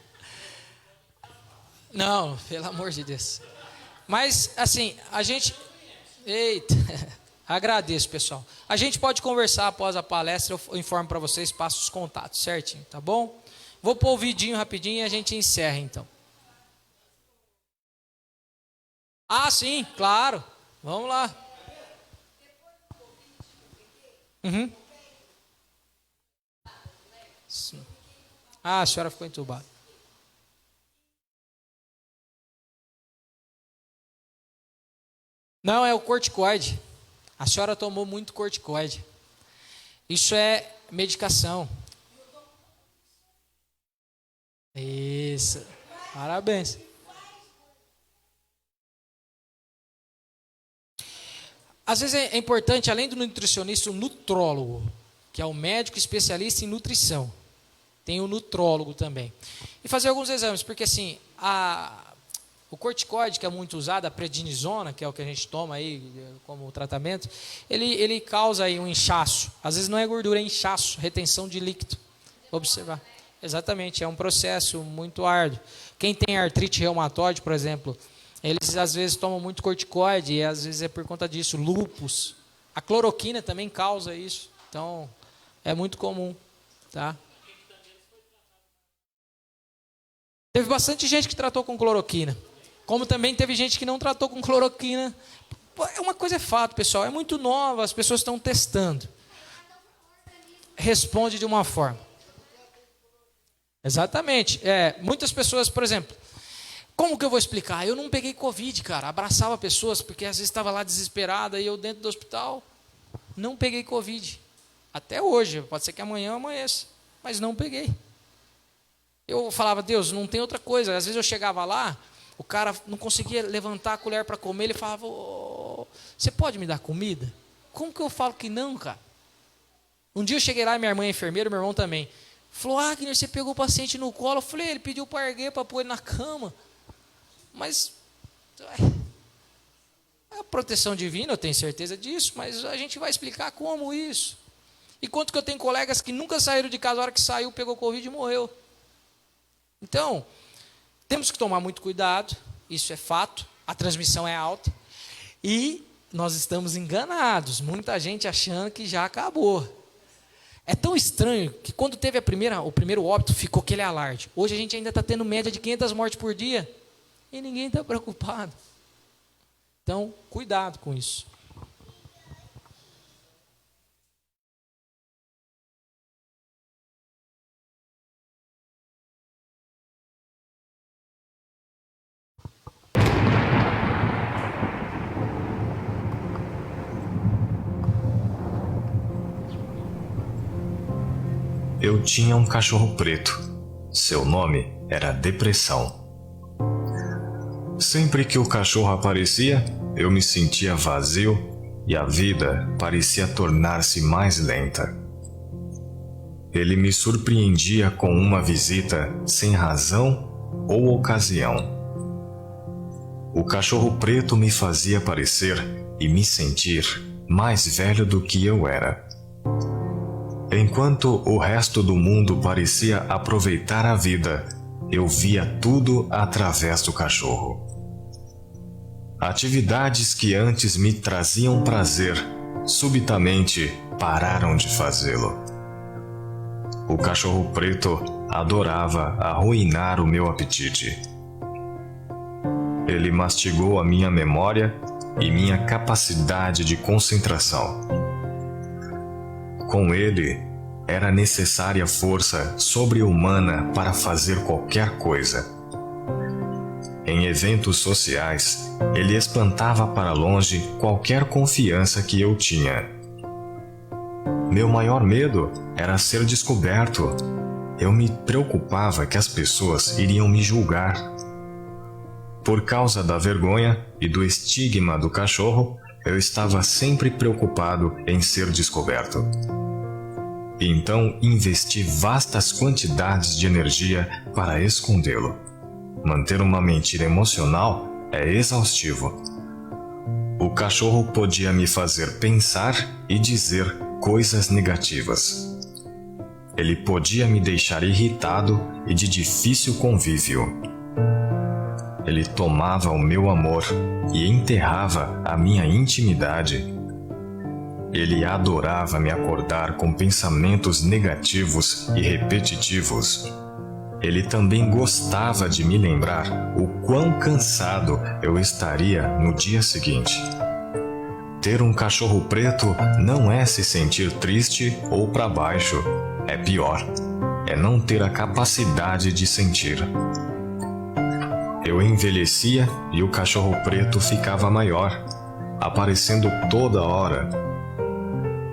Não, pelo amor de Deus. Mas, assim, a gente... Eita, agradeço, pessoal. A gente pode conversar após a palestra, eu informo para vocês, passo os contatos, certinho, tá bom? Vou pôr o vidinho rapidinho e a gente encerra, então. Ah, sim, claro. Vamos lá. Uhum. Sim. Ah, a senhora ficou entubada. Não, é o corticoide. A senhora tomou muito corticoide. Isso é medicação. Isso. Parabéns. Às vezes é importante, além do nutricionista, o nutrólogo, que é o médico especialista em nutrição. Tem o nutrólogo também. E fazer alguns exames, porque assim, o corticoide, que é muito usado, a prednisona, que é o que a gente toma aí como tratamento, ele causa aí um inchaço. Às vezes não é gordura, é inchaço, retenção de líquido. Observar. Exatamente, é um processo muito árduo. Quem tem artrite reumatoide, por exemplo, eles às vezes tomam muito corticoide e às vezes é por conta disso, lúpus. A cloroquina também causa isso. Então, é muito comum, tá? Teve bastante gente que tratou com cloroquina. Como também teve gente que não tratou com cloroquina. Uma coisa é fato, pessoal, é muito nova, as pessoas estão testando. Responde de uma forma. Exatamente. Muitas pessoas, por exemplo, como que eu vou explicar? Eu não peguei Covid, cara. Abraçava pessoas, porque às vezes estava lá desesperada e eu dentro do hospital. Não peguei Covid. Até hoje, pode ser que amanhã eu amanheça, mas não peguei. Eu falava, Deus, não tem outra coisa. Às vezes eu chegava lá, o cara não conseguia levantar a colher para comer, ele falava, você pode me dar comida? Como que eu falo que não, cara? Um dia eu cheguei lá, minha mãe é enfermeira, meu irmão também. Falou, Agner, você pegou o paciente no colo. Eu falei, ele pediu para erguer, para pôr ele na cama. Mas é a proteção divina, eu tenho certeza disso, mas a gente vai explicar como isso. E quanto que eu tenho colegas que nunca saíram de casa, a hora que saiu, pegou Covid e morreu. Então, temos que tomar muito cuidado, isso é fato, a transmissão é alta, e nós estamos enganados, muita gente achando que já acabou. É tão estranho que quando teve o primeiro óbito, ficou aquele alarde. Hoje a gente ainda está tendo média de 500 mortes por dia, e ninguém está preocupado. Então, cuidado com isso. Eu tinha um cachorro preto. Seu nome era Depressão. Sempre que o cachorro aparecia, eu me sentia vazio e a vida parecia tornar-se mais lenta. Ele me surpreendia com uma visita sem razão ou ocasião. O cachorro preto me fazia parecer e me sentir mais velho do que eu era. Enquanto o resto do mundo parecia aproveitar a vida, eu via tudo através do cachorro. Atividades que antes me traziam prazer, subitamente pararam de fazê-lo. o cachorro preto adorava arruinar o meu apetite. Ele mastigou a minha memória e minha capacidade de concentração. Com ele, era necessária força sobre-humana para fazer qualquer coisa. Em eventos sociais, ele espantava para longe qualquer confiança que eu tinha. Meu maior medo era ser descoberto. Eu me preocupava que as pessoas iriam me julgar. Por causa da vergonha e do estigma do cachorro, eu estava sempre preocupado em ser descoberto. Então investi vastas quantidades de energia para escondê-lo. Manter uma mentira emocional é exaustivo. O cachorro podia me fazer pensar e dizer coisas negativas. Ele podia me deixar irritado e de difícil convívio. Ele tomava o meu amor e enterrava a minha intimidade. Ele adorava me acordar com pensamentos negativos e repetitivos. Ele também gostava de me lembrar o quão cansado eu estaria no dia seguinte. Ter um cachorro preto não é se sentir triste ou para baixo. É pior. É não ter a capacidade de sentir. Eu envelhecia e o cachorro preto ficava maior, aparecendo toda hora.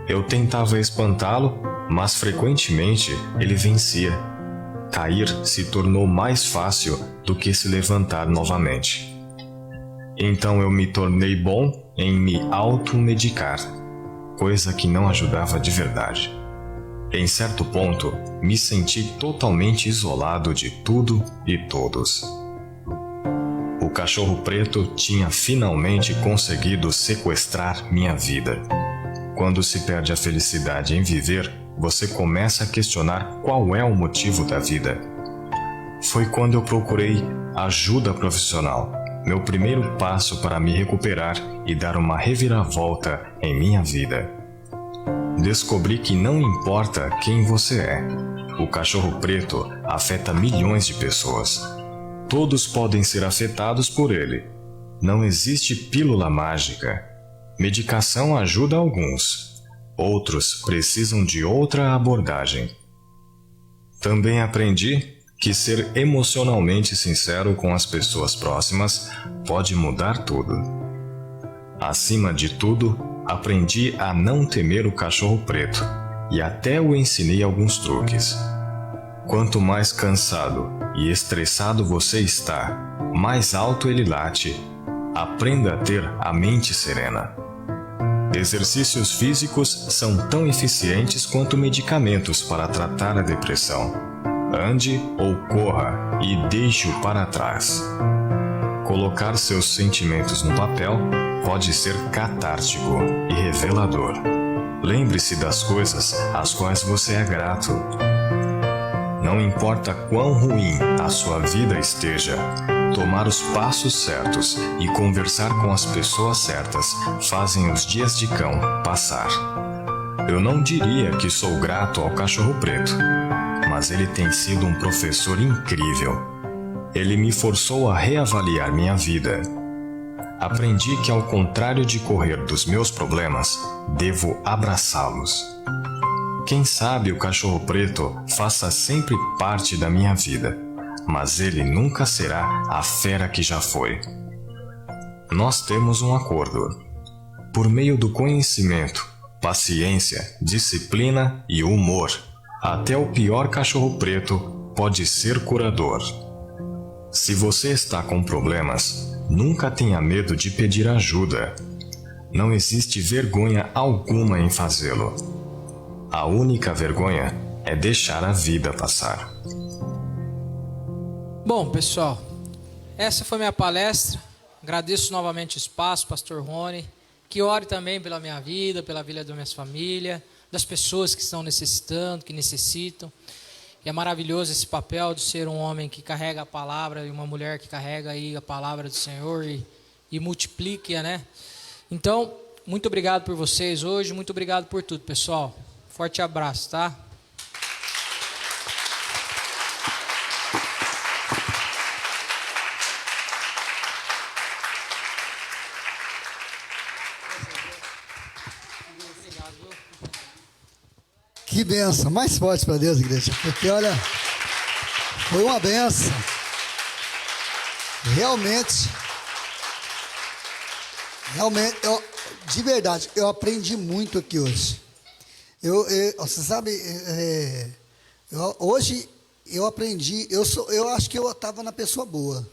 Eu tentava espantá-lo, mas frequentemente ele vencia. Cair se tornou mais fácil do que se levantar novamente. Então eu me tornei bom em me automedicar, coisa que não ajudava de verdade. Em certo ponto, me senti totalmente isolado de tudo e todos. O cachorro preto tinha finalmente conseguido sequestrar minha vida. Quando se perde a felicidade em viver, você começa a questionar qual é o motivo da vida. Foi quando eu procurei ajuda profissional, meu primeiro passo para me recuperar e dar uma reviravolta em minha vida. Descobri que não importa quem você é, o cachorro preto afeta milhões de pessoas. Todos podem ser afetados por ele. Não existe pílula mágica. Medicação ajuda alguns. Outros precisam de outra abordagem. Também aprendi que ser emocionalmente sincero com as pessoas próximas pode mudar tudo. Acima de tudo, aprendi a não temer o cachorro preto e até o ensinei alguns truques. Quanto mais cansado e estressado você está, mais alto ele late. Aprenda a ter a mente serena. Exercícios físicos são tão eficientes quanto medicamentos para tratar a depressão. Ande ou corra e deixe-o para trás. Colocar seus sentimentos no papel pode ser catártico e revelador. Lembre-se das coisas às quais você é grato. Não importa quão ruim a sua vida esteja, tomar os passos certos e conversar com as pessoas certas fazem os dias de cão passar. Eu não diria que sou grato ao cachorro preto, mas ele tem sido um professor incrível. Ele me forçou a reavaliar minha vida. Aprendi que, ao contrário de correr dos meus problemas, devo abraçá-los. Quem sabe o cachorro preto faça sempre parte da minha vida, mas ele nunca será a fera que já foi. Nós temos um acordo. Por meio do conhecimento, paciência, disciplina e humor, até o pior cachorro preto pode ser curador. Se você está com problemas, nunca tenha medo de pedir ajuda. Não existe vergonha alguma em fazê-lo. A única vergonha é deixar a vida passar. Bom, pessoal, essa foi minha palestra. Agradeço novamente o espaço, pastor Rony. Que ore também pela minha vida, pela vida da minha família, das pessoas que estão necessitando, que necessitam. E é maravilhoso esse papel de ser um homem que carrega a palavra e uma mulher que carrega aí a palavra do Senhor e multiplica, né? Então, muito obrigado por vocês hoje, muito obrigado por tudo, pessoal. Forte abraço, tá? obrigado, viu? Que benção, mais forte para Deus, igreja, porque olha, foi uma benção. Realmente, de verdade, eu aprendi muito aqui hoje. Você sabe, hoje eu aprendi, eu acho que eu estava na pessoa boa,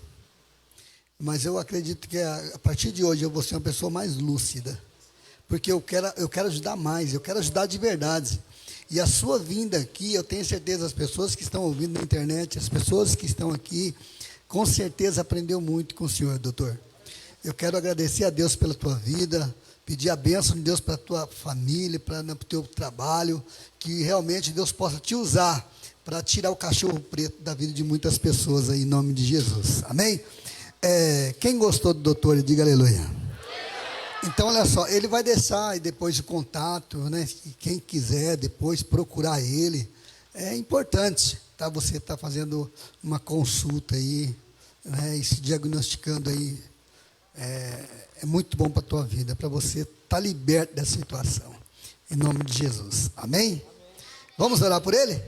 mas eu acredito que a partir de hoje eu vou ser uma pessoa mais lúcida, porque eu quero ajudar mais, eu quero ajudar de verdade. E a sua vinda aqui, eu tenho certeza, as pessoas que estão ouvindo na internet, as pessoas que estão aqui, com certeza aprendeu muito com o senhor, doutor. Eu quero agradecer a Deus pela tua vida, pedir a bênção de Deus para a tua família, para o teu trabalho, que realmente Deus possa te usar para tirar o cachorro preto da vida de muitas pessoas aí, em nome de Jesus. Amém? Quem gostou do doutor, diga aleluia. Então, olha só, ele vai deixar aí depois o contato, né? Quem quiser depois procurar ele, é importante, tá? Você está fazendo uma consulta aí, né? E se diagnosticando aí, é muito bom para a tua vida, para você estar liberto dessa situação, em nome de Jesus, amém? Vamos orar por ele?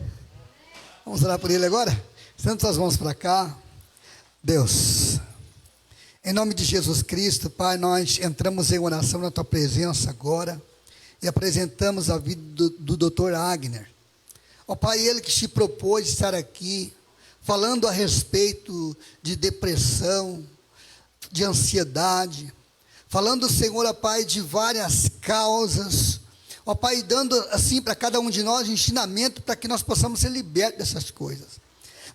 Vamos orar por ele agora? Estendo suas mãos para cá. Deus, em nome de Jesus Cristo, Pai, nós entramos em oração na tua presença agora e apresentamos a vida do Dr. Agner. Ó Pai, ele que se propôs estar aqui, falando a respeito de depressão, de ansiedade, falando, Senhor, ó Pai, de várias causas, ó Pai, dando assim para cada um de nós ensinamento para que nós possamos ser libertos dessas coisas.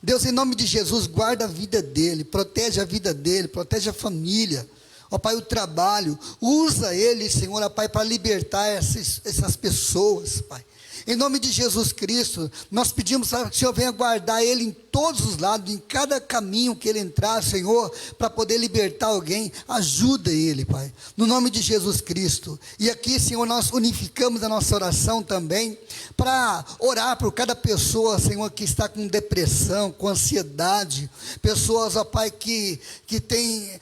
Deus, em nome de Jesus, guarda a vida dele, protege a vida dele, protege a família, ó Pai, o trabalho, usa ele, Senhor, ó Pai, para libertar essas pessoas, Pai. Em nome de Jesus Cristo, nós pedimos que o Senhor venha guardar ele em todos os lados, em cada caminho que ele entrar, Senhor, para poder libertar alguém. Ajuda ele, Pai, no nome de Jesus Cristo. E aqui, Senhor, nós unificamos a nossa oração também, para orar por cada pessoa, Senhor, que está com depressão, com ansiedade, pessoas, ó Pai, que tem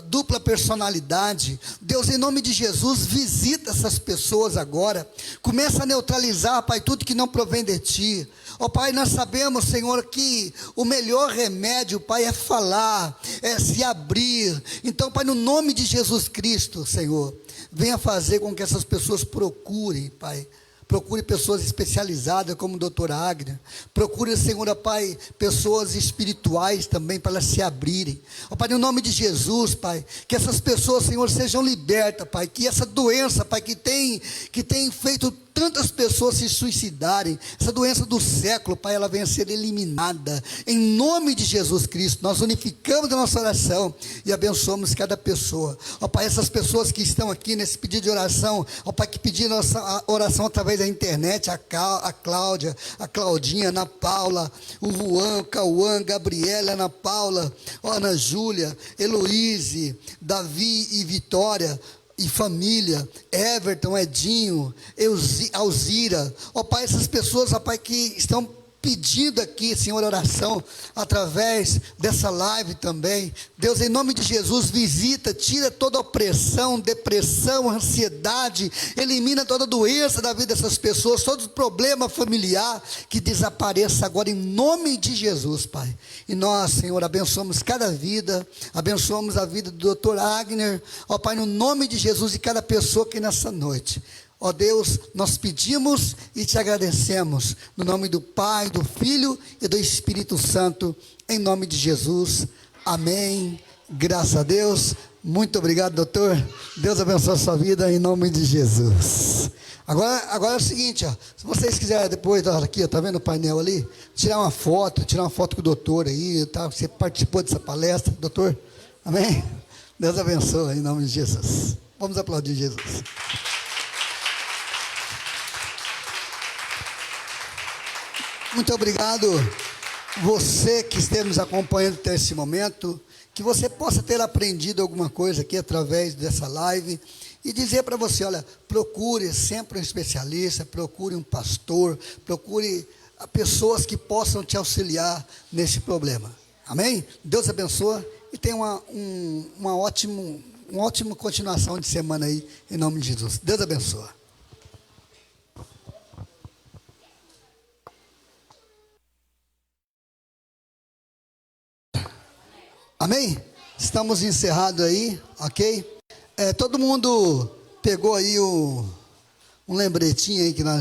dupla personalidade. Deus, em nome de Jesus, visita essas pessoas agora, começa a neutralizar, Pai, tudo que não provém de Ti. Ó Pai, nós sabemos, Senhor, que o melhor remédio, Pai, é falar, é se abrir. Então, Pai, no nome de Jesus Cristo, Senhor, venha fazer com que essas pessoas procurem, Pai. Procure pessoas especializadas como o Dr. Agner. Procure, Senhor, ó Pai, pessoas espirituais também para elas se abrirem. Ó Pai, no nome de Jesus, Pai, que essas pessoas, Senhor, sejam libertas, Pai. Que essa doença, Pai, que tem feito tantas pessoas se suicidarem, essa doença do século, Pai, ela venha a ser eliminada. Em nome de Jesus Cristo, nós unificamos a nossa oração e abençoamos cada pessoa. Ó Pai, essas pessoas que estão aqui nesse pedido de oração, ó Pai, que pediram nossa oração através da internet, a Cláudia, a Claudinha, a Ana Paula, o Juan, o Cauã, Gabriela, Ana Paula, Ana Júlia, Heloíse, Davi e Vitória, e família, Everton, Edinho, Alzira, ó Pai, essas pessoas, ó Pai, que estão pedindo aqui, Senhor, oração, através dessa live também. Deus, em nome de Jesus, visita, tira toda opressão, depressão, ansiedade, elimina toda doença da vida dessas pessoas, todo problema familiar, que desapareça agora em nome de Jesus, Pai. E nós, Senhor, abençoamos cada vida, abençoamos a vida do Dr. Agner, ó Pai, no nome de Jesus, e cada pessoa que nessa noite. Ó Deus, nós pedimos e te agradecemos, no nome do Pai, do Filho e do Espírito Santo, em nome de Jesus, amém, graças a Deus, muito obrigado, doutor, Deus abençoe a sua vida, em nome de Jesus. Agora é o seguinte, ó, se vocês quiserem depois, ó, aqui, ó, tá vendo o painel ali, tirar uma foto com o doutor aí, tá? Você participou dessa palestra, doutor, amém? Deus abençoe, em nome de Jesus, vamos aplaudir Jesus. Muito obrigado, você que esteve nos acompanhando até esse momento, que você possa ter aprendido alguma coisa aqui através dessa live, e dizer para você, olha, procure sempre um especialista, procure um pastor, procure pessoas que possam te auxiliar nesse problema, amém? Deus abençoe, e tenha um uma ótima continuação de semana aí, em nome de Jesus. Deus abençoe. Amém? Estamos encerrados aí, ok? Todo mundo pegou aí um lembretinho aí que nós